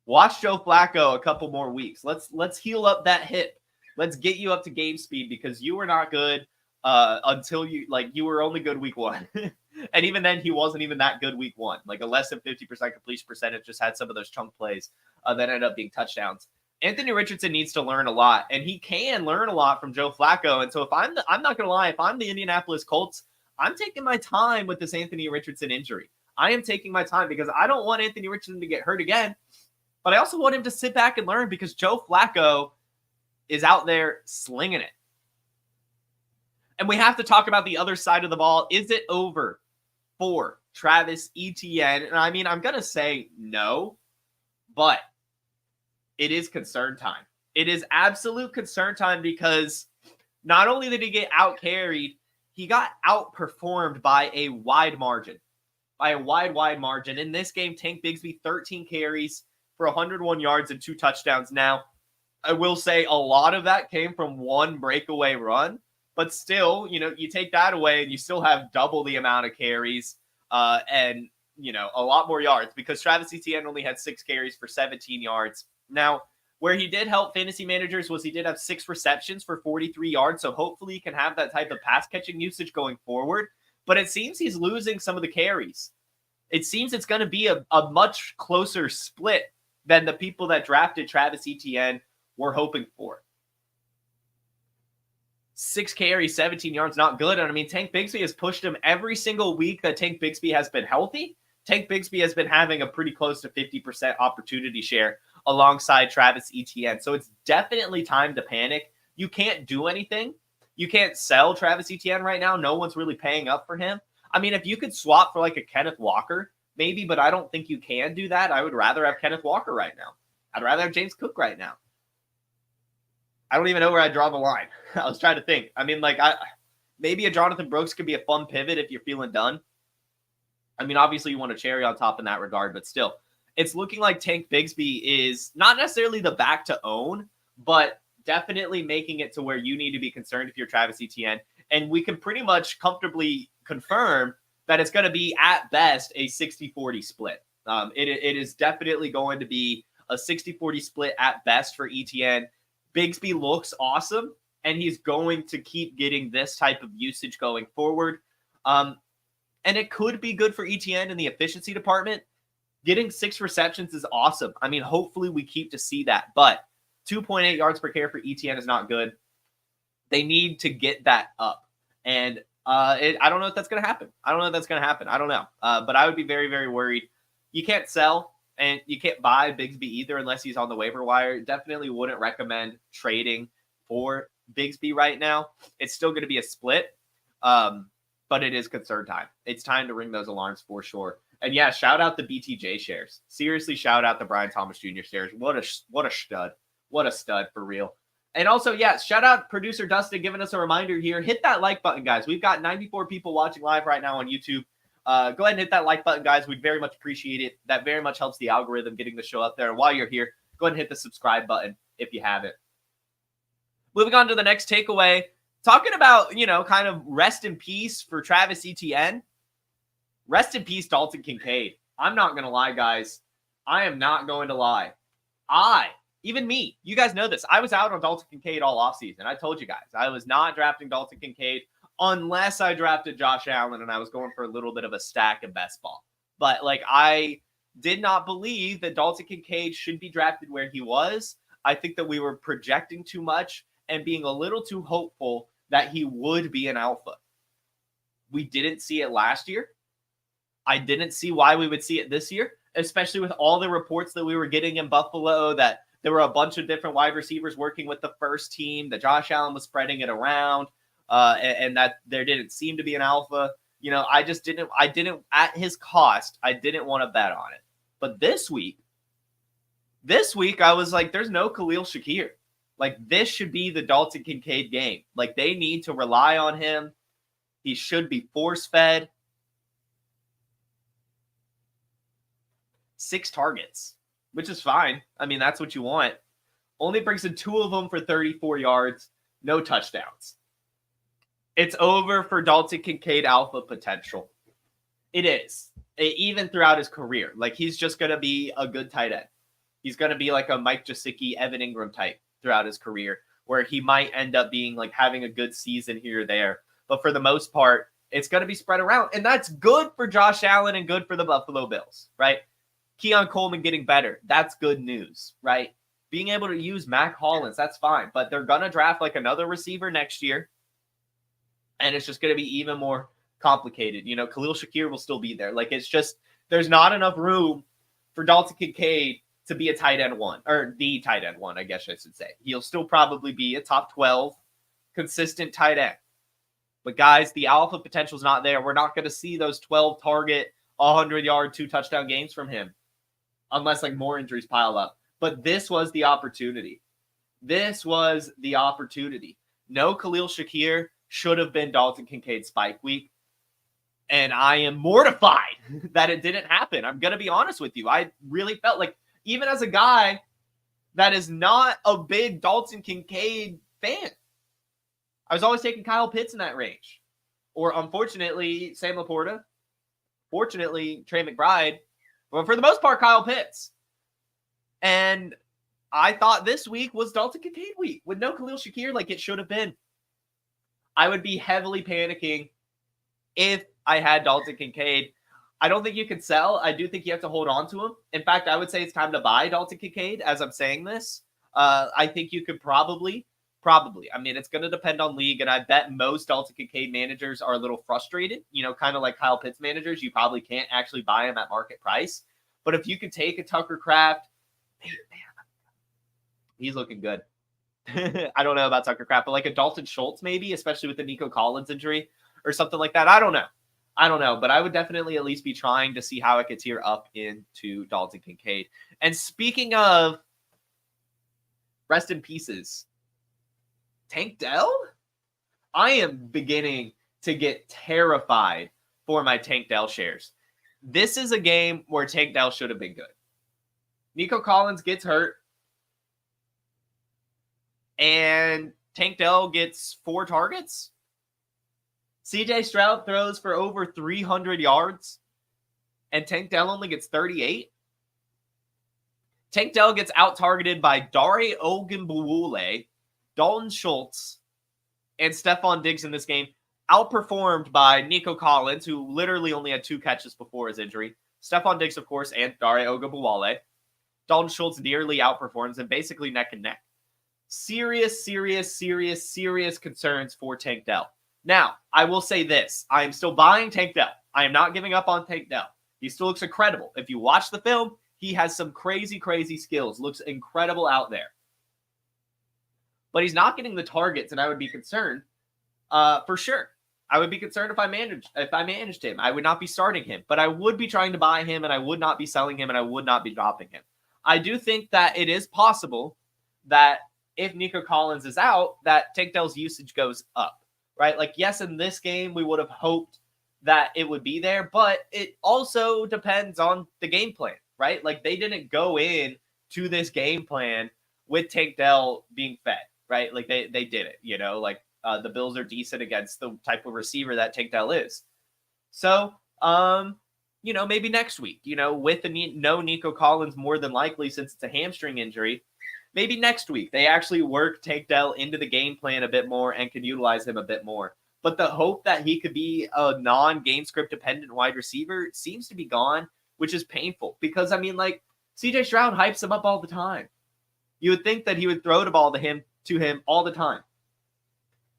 Watch Joe Flacco a couple more weeks. Let's heal up that hip. Let's get you up to game speed because you were not good until you were only good week 1. And even then, he wasn't even that good week 1. Like a less than 50% completion percentage, just had some of those chunk plays that ended up being touchdowns. Anthony Richardson needs to learn a lot, and he can learn a lot from Joe Flacco. And so if I'm not going to lie, if I'm the Indianapolis Colts, I'm taking my time with this Anthony Richardson injury. I am taking my time because I don't want Anthony Richardson to get hurt again, but I also want him to sit back and learn because Joe Flacco is out there slinging it. And we have to talk about the other side of the ball. Is it over for Travis Etienne? And I mean, I'm going to say no, but it is concern time. It is absolute concern time because not only did he get out-carried, he got outperformed by a wide margin. By a wide margin. In this game, Tank Bigsby, 13 carries for 101 yards and 2 touchdowns. Now, I will say a lot of that came from one breakaway run, but still, you take that away and you still have double the amount of carries and, a lot more yards because Travis Etienne only had 6 carries for 17 yards. Now, where he did help fantasy managers was he did have 6 receptions for 43 yards, so hopefully he can have that type of pass catching usage going forward, but it seems he's losing some of the carries. It seems it's going to be a much closer split than the people that drafted Travis Etienne were hoping for. 6 carries, 17 yards, not good. And I mean, Tank Bigsby has pushed him every single week that Tank Bigsby has been healthy. Tank Bigsby has been having a pretty close to 50% opportunity share alongside Travis Etienne. So it's definitely time to panic. You can't do anything. You can't sell Travis Etienne right now. No one's really paying up for him. I mean, if you could swap for like a Kenneth Walker, maybe, but I don't think you can do that. I would rather have Kenneth Walker right now. I'd rather have James Cook right now. I don't even know where I draw the line. I was trying to think. I mean, maybe a Jonathan Brooks could be a fun pivot if you're feeling done. I mean, obviously you want a cherry on top in that regard, but still, it's looking like Tank Bigsby is not necessarily the back to own, but definitely making it to where you need to be concerned if you're Travis Etienne. And we can pretty much comfortably confirm that it's going to be at best a 60-40 split. It is definitely going to be a 60-40 split at best for Etienne. Bigsby looks awesome, and he's going to keep getting this type of usage going forward. And it could be good for Etienne in the efficiency department. Getting 6 receptions is awesome. I mean, hopefully we keep to see that. But 2.8 yards per carry for Etienne is not good. They need to get that up. And I don't know if that's going to happen. I don't know. But I would be very, very worried. You can't sell and you can't buy Bigsby either unless he's on the waiver wire. Definitely wouldn't recommend trading for Bigsby right now. It's still going to be a split, but it is concern time. It's time to ring those alarms for sure. And yeah, shout out the BTJ shares. Seriously, shout out the Brian Thomas Jr. shares. What a stud. What a stud for real. And also, yeah, shout out producer Dustin giving us a reminder here. Hit that like button, guys. We've got 94 people watching live right now on YouTube. Go ahead and hit that like button, guys. We'd very much appreciate it. That very much helps the algorithm getting the show up there. And while you're here, go ahead and hit the subscribe button if you haven't. Moving on to the next takeaway. Talking about, kind of rest in peace for Travis Etienne. Rest in peace, Dalton Kincaid. I'm not going to lie, guys. I am not going to lie. Even me, you guys know this. I was out on Dalton Kincaid all offseason. I told you guys. I was not drafting Dalton Kincaid unless I drafted Josh Allen and I was going for a little bit of a stack of best ball. But, I did not believe that Dalton Kincaid should be drafted where he was. I think that we were projecting too much and being a little too hopeful that he would be an alpha. We didn't see it last year. I didn't see why we would see it this year, especially with all the reports that we were getting in Buffalo that there were a bunch of different wide receivers working with the first team, that Josh Allen was spreading it around, and that there didn't seem to be an alpha. I didn't, at his cost, I didn't want to bet on it. But this week, I was like, there's no Khalil Shakir. This should be the Dalton Kincaid game. They need to rely on him. He should be force-fed. 6 targets, which is fine. I mean, that's what you want. Only brings in 2 of them for 34 yards, no touchdowns. It's over for Dalton Kincaid alpha potential. It is. Even throughout his career. He's just going to be a good tight end. He's going to be like a Mike Gesicki, Evan Ingram type throughout his career, where he might end up being having a good season here or there. But for the most part, it's going to be spread around. And that's good for Josh Allen and good for the Buffalo Bills, right? Keon Coleman getting better. That's good news, right? Being able to use Mac Hollins, that's fine. But they're going to draft another receiver next year. And it's just going to be even more complicated. Khalil Shakir will still be there. It's just, there's not enough room for Dalton Kincaid to be a tight end 1, or the tight end 1, I guess I should say. He'll still probably be a top 12 consistent tight end. But guys, the alpha potential is not there. We're not going to see those 12 target, 100-yard, 2 touchdown games from him unless more injuries pile up. But this was the opportunity. No Khalil Shakir should have been Dalton Kincaid spike week. And I am mortified that it didn't happen. I'm going to be honest with you. I really felt even as a guy that is not a big Dalton Kincaid fan. I was always taking Kyle Pitts in that range. Or unfortunately, Sam Laporta. Fortunately, Trey McBride. But for the most part, Kyle Pitts. And I thought this week was Dalton Kincaid week with no Khalil Shakir like it should have been. I would be heavily panicking if I had Dalton Kincaid. I don't think you can sell. I do think you have to hold on to him. In fact, I would say it's time to buy Dalton Kincaid as I'm saying this. I think you could probably. I mean, it's going to depend on league, and I bet most Dalton Kincaid managers are a little frustrated. Kind of like Kyle Pitts managers, you probably can't actually buy him at market price. But if you could take a Tucker Kraft, man, he's looking good. I don't know about Tucker Kraft, but like a Dalton Schultz maybe, especially with the Nico Collins injury or something like that. I don't know, but I would definitely at least be trying to see how it gets here up into Dalton Kincaid. And speaking of rest in pieces, Tank Dell? I am beginning to get terrified for my Tank Dell shares. This is a game where Tank Dell should have been good. Nico Collins gets hurt, and Tank Dell gets 4 targets. CJ Stroud throws for over 300 yards, and Tank Dell only gets 38. Tank Dell gets out-targeted by Dare Ogunbowale, Dalton Schultz, and Stephon Diggs in this game, outperformed by Nico Collins, who literally only had 2 catches before his injury. Stephon Diggs, of course, and Dare Ogunbowale. Dalton Schultz nearly outperforms and basically neck and neck. Serious concerns for Tank Dell. Now, I will say this. I am still buying Tank Dell. I am not giving up on Tank Dell. He still looks incredible. If you watch the film, he has some crazy skills. Looks incredible out there. But he's not getting the targets, and I would be concerned for sure. I would be concerned if I managed him. I would not be starting him, but I would be trying to buy him, and I would not be selling him, and I would not be dropping him. I do think that it is possible that if Nico Collins is out, that Tank Dell's usage goes up, right? Like, yes, in this game, we would have hoped that it would be there, but it also depends on the game plan, right? Like, they didn't go in to this game plan with Tank Dell being fed, right? Like, they did it, like the Bills are decent against the type of receiver that Tank Dell is. So, maybe next week, with no Nico Collins more than likely since it's a hamstring injury, maybe next week they actually work Tank Dell into the game plan a bit more and can utilize him a bit more. But the hope that he could be a non-game script dependent wide receiver seems to be gone, which is painful because, CJ Stroud hypes him up all the time. You would think that he would throw the ball to him all the time.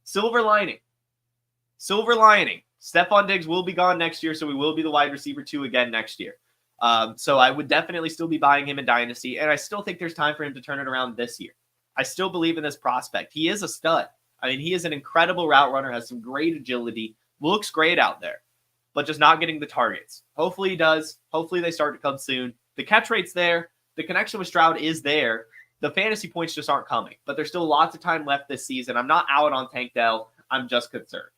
Silver lining. Stephon Diggs will be gone next year, so he will be the wide receiver 2 again next year. So I would definitely still be buying him in Dynasty, and I still think there's time for him to turn it around this year. I still believe in this prospect. He is a stud. He is an incredible route runner, has some great agility, looks great out there, but just not getting the targets. Hopefully he does. Hopefully they start to come soon. The catch rate's there. The connection with Stroud is there. The fantasy points just aren't coming, but there's still lots of time left this season. I'm not out on Tank Dell. I'm just concerned.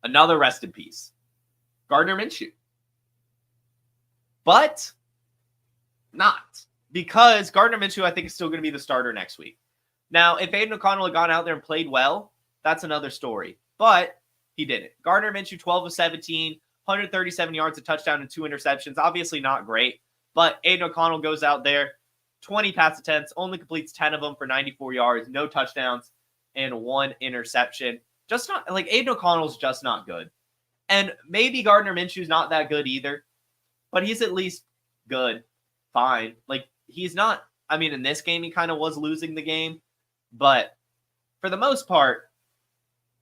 Another rest in peace. Gardner Minshew. But not. Because Gardner Minshew, I think, is still going to be the starter next week. Now, if Aiden O'Connell had gone out there and played well, that's another story. But he didn't. Gardner Minshew, 12 of 17, 137 yards, a touchdown, and 2 interceptions. Obviously not great. But Aiden O'Connell goes out there, 20 pass attempts, only completes 10 of them for 94 yards, no touchdowns, and 1 interception. Just not, Aiden O'Connell's just not good. And maybe Gardner Minshew's not that good either, but he's at least good, fine. He's not, in this game, he kind of was losing the game, but for the most part,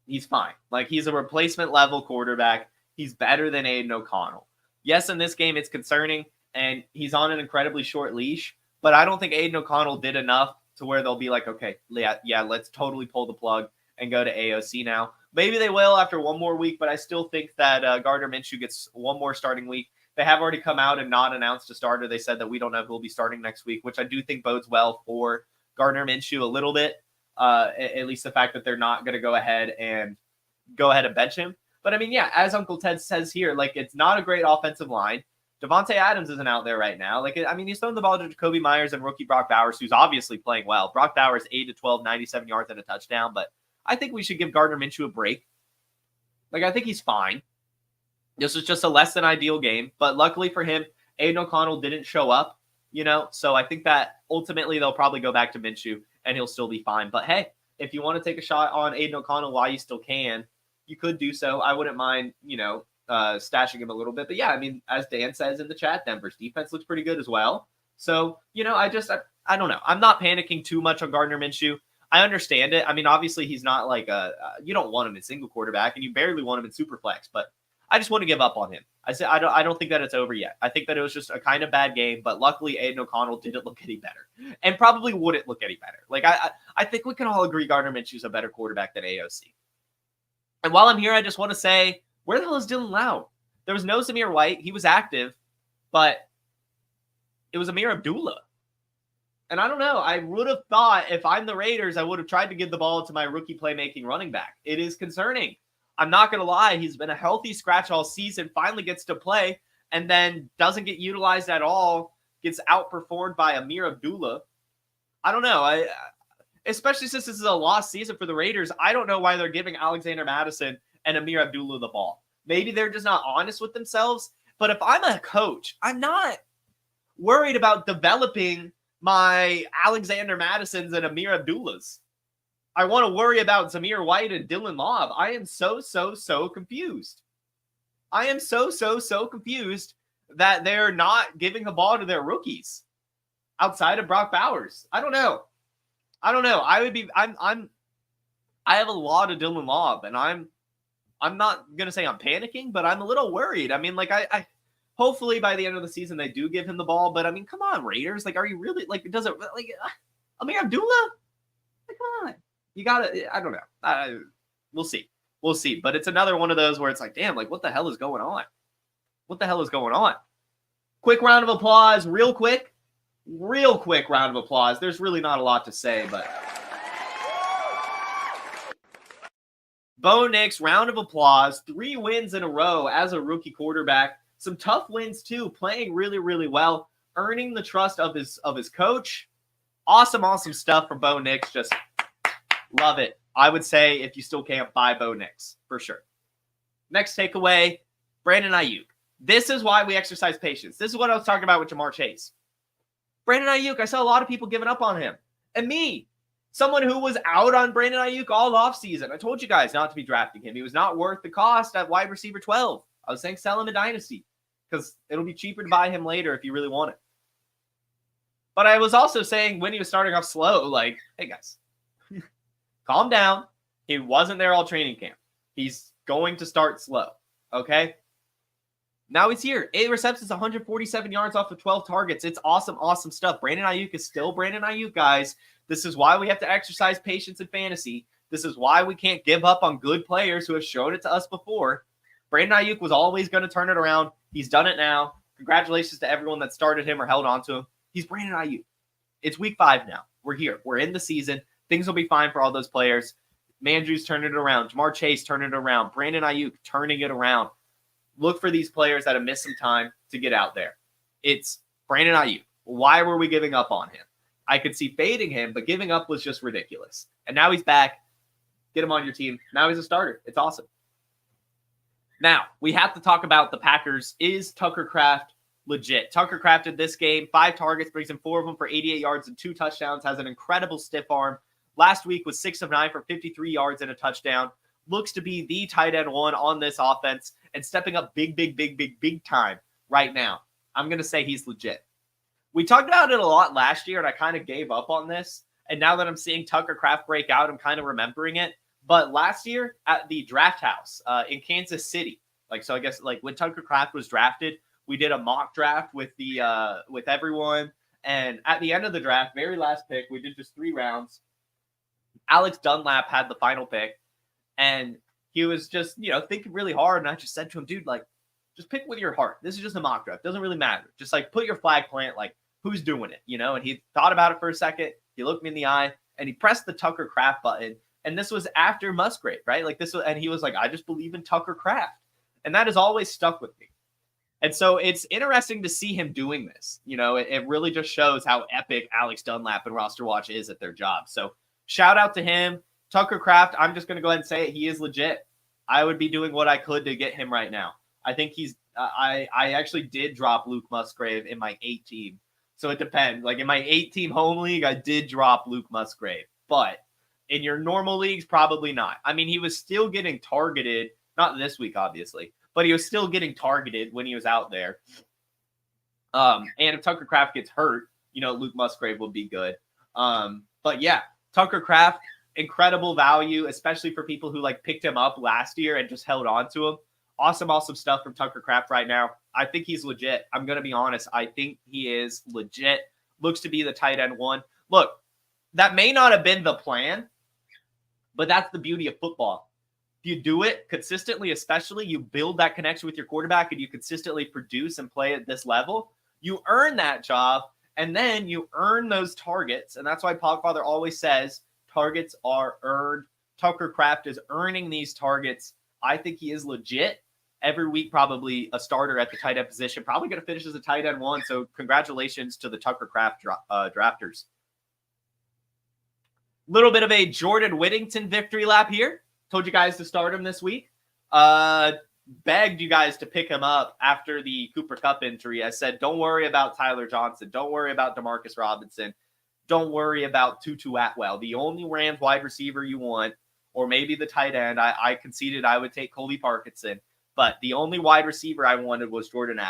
he's fine. He's a replacement level quarterback. He's better than Aiden O'Connell. Yes, in this game, it's concerning, and he's on an incredibly short leash, but I don't think Aiden O'Connell did enough to where they'll be like, okay, yeah, let's totally pull the plug and go to AOC now. Maybe they will after one more week, but I still think that Gardner Minshew gets one more starting week. They have already come out and not announced a starter. They said that we don't know who will be starting next week, which I do think bodes well for Gardner Minshew a little bit, at least the fact that they're not going to go ahead and bench him. But, as Uncle Ted says here, it's not a great offensive line. Devontae Adams isn't out there right now. Like, I mean, he's throwing the ball to Jacoby Myers and rookie Brock Bowers, who's obviously playing well. Brock Bowers, 8 to 12, 97 yards and a touchdown. But I think we should give Gardner Minshew a break. Like, I think he's fine. This was just a less than ideal game. But luckily for him, Aiden O'Connell didn't show up, So I think that ultimately they'll probably go back to Minshew and he'll still be fine. But hey, if you want to take a shot on Aiden O'Connell while you still can, you could do so. I wouldn't mind, stashing him a little bit. But yeah, I mean, as Dan says in the chat, Denver's defense looks pretty good as well. So, I don't know. I'm not panicking too much on Gardner Minshew. I understand it. I mean, obviously he's not like you don't want him in single quarterback and you barely want him in super flex, but I just want to give up on him. I don't think that it's over yet. I think that it was just a kind of bad game, but luckily Aiden O'Connell didn't look any better and probably wouldn't look any better. Like I think we can all agree Gardner Minshew's a better quarterback than AOC. And while I'm here, I just want to say, where the hell is Dylan Loud? There was no Zamir White. He was active, but it was Amir Abdullah. And I don't know. I would have thought if I'm the Raiders, I would have tried to give the ball to my rookie playmaking running back. It is concerning. I'm not going to lie. He's been a healthy scratch all season, finally gets to play, and then doesn't get utilized at all, gets outperformed by Amir Abdullah. I don't know. Especially since this is a lost season for the Raiders, I don't know why they're giving Alexander Mattison and Amir Abdullah the ball. Maybe they're just not honest with themselves. But if I'm a coach, I'm not worried about developing my Alexander Madisons and Amir Abdullahs. I want to worry about Zamir White and Dylan Lobb. I am so confused. I am so confused that they're not giving the ball to their rookies outside of Brock Bowers. I don't know. I have a lot of Dylan Lobb, and I'm not going to say I'm panicking, but I'm a little worried. I mean, like, I hopefully by the end of the season they do give him the ball, but I mean, come on, Raiders. Like, are you really, like, does it, like, Amir Abdullah? Like, come on. You got to, I don't know. We'll see. We'll see. But it's another one of those where it's like, damn, like, what the hell is going on? What the hell is going on? Quick round of applause, real quick round of applause. There's really not a lot to say, but Bo Nix, round of applause. 3 wins in a row as a rookie quarterback. Some tough wins too, playing really well, earning the trust of his coach. Awesome stuff from Bo Nix. Just love it. I would say if you still can't, buy Bo Nix for sure. Next takeaway, Brandon Ayuk. This is why we exercise patience. This is what I was talking about with Jamar Chase. Brandon Ayuk, I saw a lot of people giving up on him. And me, someone who was out on Brandon Ayuk all offseason. I told you guys not to be drafting him. He was not worth the cost at wide receiver 12. I was saying sell him in Dynasty because it'll be cheaper to buy him later if you really want it. But I was also saying when he was starting off slow, like, hey guys, calm down. He wasn't there all training camp. He's going to start slow, okay? Now he's here. 8 receptions, 147 yards off of 12 targets. It's awesome stuff. Brandon Ayuk is still Brandon Ayuk, guys. This is why we have to exercise patience in fantasy. This is why we can't give up on good players who have shown it to us before. Brandon Ayuk was always going to turn it around. He's done it now. Congratulations to everyone that started him or held on to him. He's Brandon Ayuk. It's week 5 now. We're here. We're in the season. Things will be fine for all those players. Mandrew's turning it around. Jamar Chase turning it around. Brandon Ayuk turning it around. Look for these players that have missed some time to get out there. It's Brandon Ayuk. Why were we giving up on him? I could see fading him, but giving up was just ridiculous. And now he's back. Get him on your team. Now he's a starter. It's awesome. Now, we have to talk about the Packers. Is Tucker Kraft legit? Tucker Kraft in this game, 5 targets, brings in 4 of them for 88 yards and 2 touchdowns, has an incredible stiff arm. Last week was 6 of 9 for 53 yards and a touchdown. Looks to be the tight end 1 on this offense and stepping up big time right now. I'm going to say he's legit. We talked about it a lot last year, and I kind of gave up on this. And now that I'm seeing Tucker Kraft break out, I'm kind of remembering it. But last year at the draft house in Kansas City, so I guess when Tucker Kraft was drafted, we did a mock draft with everyone. And at the end of the draft, very last pick, we did just 3 rounds. Alex Dunlap had the final pick. And he was just, thinking really hard. And I just said to him, dude, just pick with your heart. This is just a mock draft. Doesn't really matter. Just put your flag plant, who's doing it, And he thought about it for a second. He looked me in the eye and he pressed the Tucker Kraft button. And this was after Musgrave, right? And he was like, I just believe in Tucker Kraft. And that has always stuck with me. And so it's interesting to see him doing this. You know, it really just shows how epic Alex Dunlap and Roster Watch is at their job. So shout out to him. Tucker Kraft, I'm just going to go ahead and say it. He is legit. I would be doing what I could to get him right now. I think he's I actually did drop Luke Musgrave in my 8 team. So it depends. Like in my 8 team home league, I did drop Luke Musgrave. But in your normal leagues, probably not. I mean, he was still getting targeted. Not this week, obviously. But he was still getting targeted when he was out there. And if Tucker Kraft gets hurt, you know, Luke Musgrave will be good. But yeah, Tucker Kraft, incredible value, especially for people who like picked him up last year and just held on to him. Awesome stuff from Tucker Kraft right now. I think he's legit. I'm going to be honest. I think he is legit. Looks to be the tight end one. Look, that may not have been the plan, but that's the beauty of football. If you do it consistently, especially you build that connection with your quarterback and you consistently produce and play at this level, you earn that job and then you earn those targets. And that's why Podfather always says targets are earned. Tucker Kraft is earning these targets. I think he is legit. Every week, probably a starter at the tight end position. Probably going to finish as a tight end one. So congratulations to the Tucker Kraft drafters. Little bit of a Jordan Whittington victory lap here. Told you guys to start him this week. Begged you guys to pick him up after the Cooper Kupp injury. I said, don't worry about Tyler Johnson. Don't worry about Demarcus Robinson. Don't worry about Tutu Atwell. The only Rams wide receiver you want, or maybe the tight end, I conceded I would take Colby Parkinson. But the only wide receiver I wanted was Jordan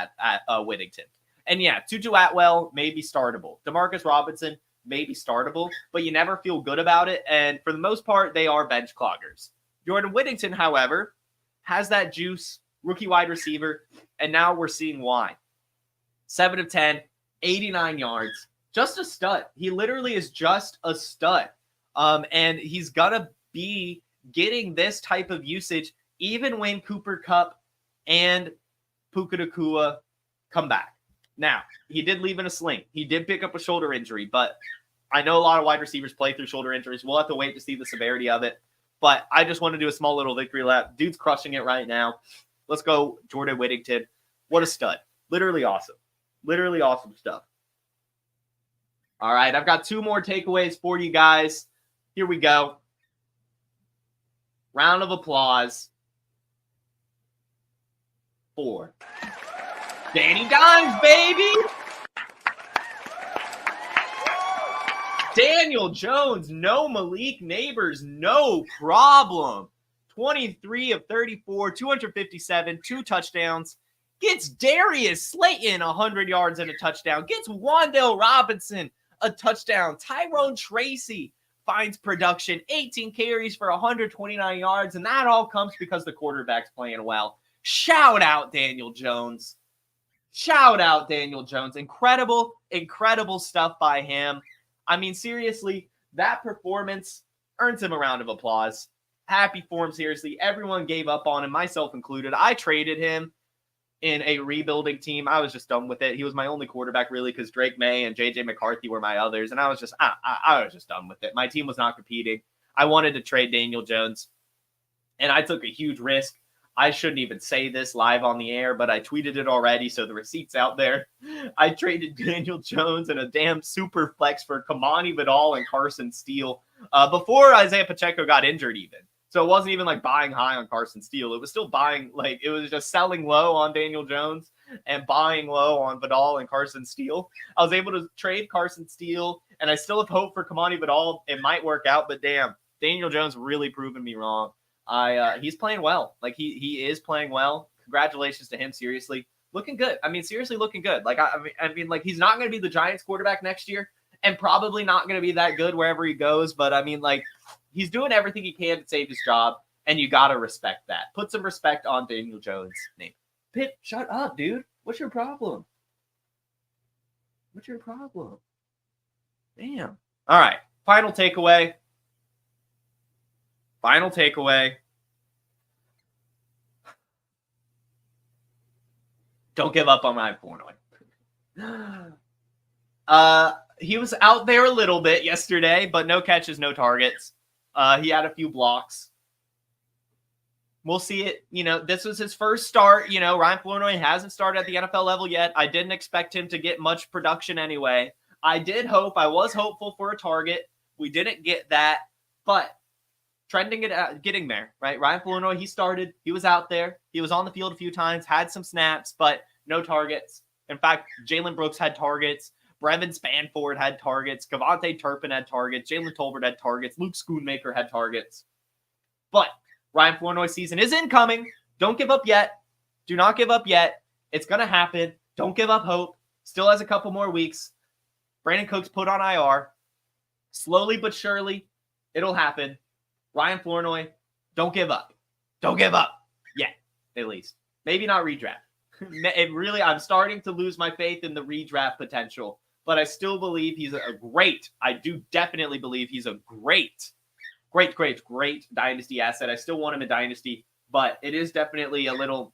Whittington. And yeah, Tutu Atwell may be startable. Demarcus Robinson may be startable, but you never feel good about it. And for the most part, they are bench cloggers. Jordan Whittington, however, has that juice, rookie wide receiver, and now we're seeing why. 7 of 10, 89 yards, just a stud. He literally is just a stud. And he's going to be getting this type of usage even when Cooper Kupp and Puka Nacua come back. Now, he did leave in a sling. He did pick up a shoulder injury, but I know a lot of wide receivers play through shoulder injuries. We'll have to wait to see the severity of it. But I just want to do a small little victory lap. Dude's crushing it right now. Let's go, Jordan Whittington. What a stud. Literally awesome. Literally awesome stuff. All right, I've got 2 more takeaways for you guys. Here we go. Round of applause for Danny Dimes, baby! Daniel Jones, no Malik Neighbors, no problem. 23 of 34, 257, 2 touchdowns. Gets Darius Slayton 100 yards and a touchdown. Gets Wan'Dale Robinson a touchdown. Tyrone Tracy finds production, 18 carries for 129 yards, and that all comes because the quarterback's playing well. Shout out Daniel Jones. Shout out Daniel Jones. Incredible, incredible stuff by him. I mean, seriously, that performance earns him a round of applause. Happy for him, seriously. Everyone gave up on him, myself included. I traded him in a rebuilding team. I was just done with it. He was my only quarterback, really, because Drake May and J.J. McCarthy were my others, and I was just done with it. My team was not competing. I wanted to trade Daniel Jones, and I took a huge risk. I shouldn't even say this live on the air, but I tweeted it already, so the receipt's out there. I traded Daniel Jones and a damn super flex for Kamani Vidal and Carson Steele before Isaiah Pacheco got injured even. So it wasn't even like buying high on Carson Steele. It was still buying, like it was just selling low on Daniel Jones and buying low on Vidal and Carson Steele. I was able to trade Carson Steele, and I still have hope for Kamani Vidal. It might work out, but damn, Daniel Jones really proven me wrong. He's playing well. Like he is playing well. Congratulations to him. Seriously, looking good. I mean, seriously looking good. Like I mean, like he's not going to be the Giants quarterback next year, and probably not going to be that good wherever he goes. But I mean, like he's doing everything he can to save his job, and you got to respect that. Put some respect on Daniel Jones' name. Pitt, shut up, dude. What's your problem? What's your problem? Damn. All right. Final takeaway. Final takeaway. Don't give up on my Portnoy. He was out there a little bit yesterday, but no catches, no targets. He had a few blocks. We'll see it. This was his first start. Ryan Flournoy hasn't started at the NFL level yet. I didn't expect him to get much production anyway. I was hopeful for a target. We didn't get that, but trending it, getting there, right? Ryan Flournoy, he started. He was out there. He was on the field a few times, had some snaps, but no targets. In fact, Jalen Brooks had targets. Brevin Spanford had targets. Kavontae Turpin had targets. Jalen Tolbert had targets. Luke Schoonmaker had targets. But Ryan Flournoy's season is incoming. Don't give up yet. Do not give up yet. It's going to happen. Don't give up hope. Still has a couple more weeks. Brandon Cooks put on IR. Slowly but surely, it'll happen. Ryan Flournoy, don't give up. Don't give up. Yet, at least. Maybe not redraft. I'm starting to lose my faith in the redraft potential, but I still believe he's I do definitely believe he's a great dynasty asset. I still want him in dynasty, but it is definitely a little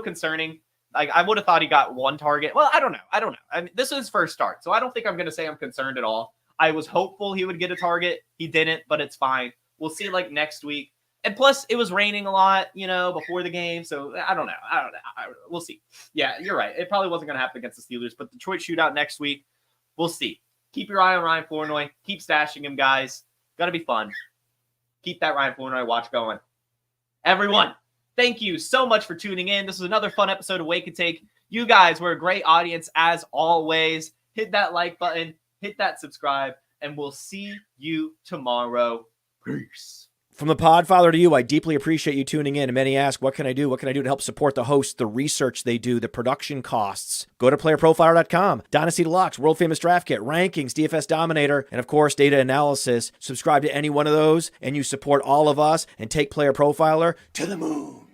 concerning. Like, I would have thought he got one target. Well, I don't know. I mean, this is his first start, so I don't think I'm going to say I'm concerned at all. I was hopeful he would get a target. He didn't, but it's fine. We'll see like next week. And plus, it was raining a lot, before the game. So I don't know. We'll see. Yeah, you're right. It probably wasn't going to happen against the Steelers, but the Detroit shootout next week, we'll see. Keep your eye on Ryan Flournoy. Keep stashing him, guys. Got to be fun. Keep that Ryan Flournoy watch going. Everyone, thank you so much for tuning in. This was another fun episode of Wake and Take. You guys were a great audience as always. Hit that like button. Hit that subscribe. And we'll see you tomorrow. Peace. From the Podfather to you, I deeply appreciate you tuning in. And many ask, what can I do? What can I do to help support the hosts, the research they do, the production costs? Go to PlayerProfiler.com, Dynasty Deluxe, World Famous Draft Kit, Rankings, DFS Dominator, and of course, data analysis. Subscribe to any one of those, and you support all of us and take Player Profiler to the moon.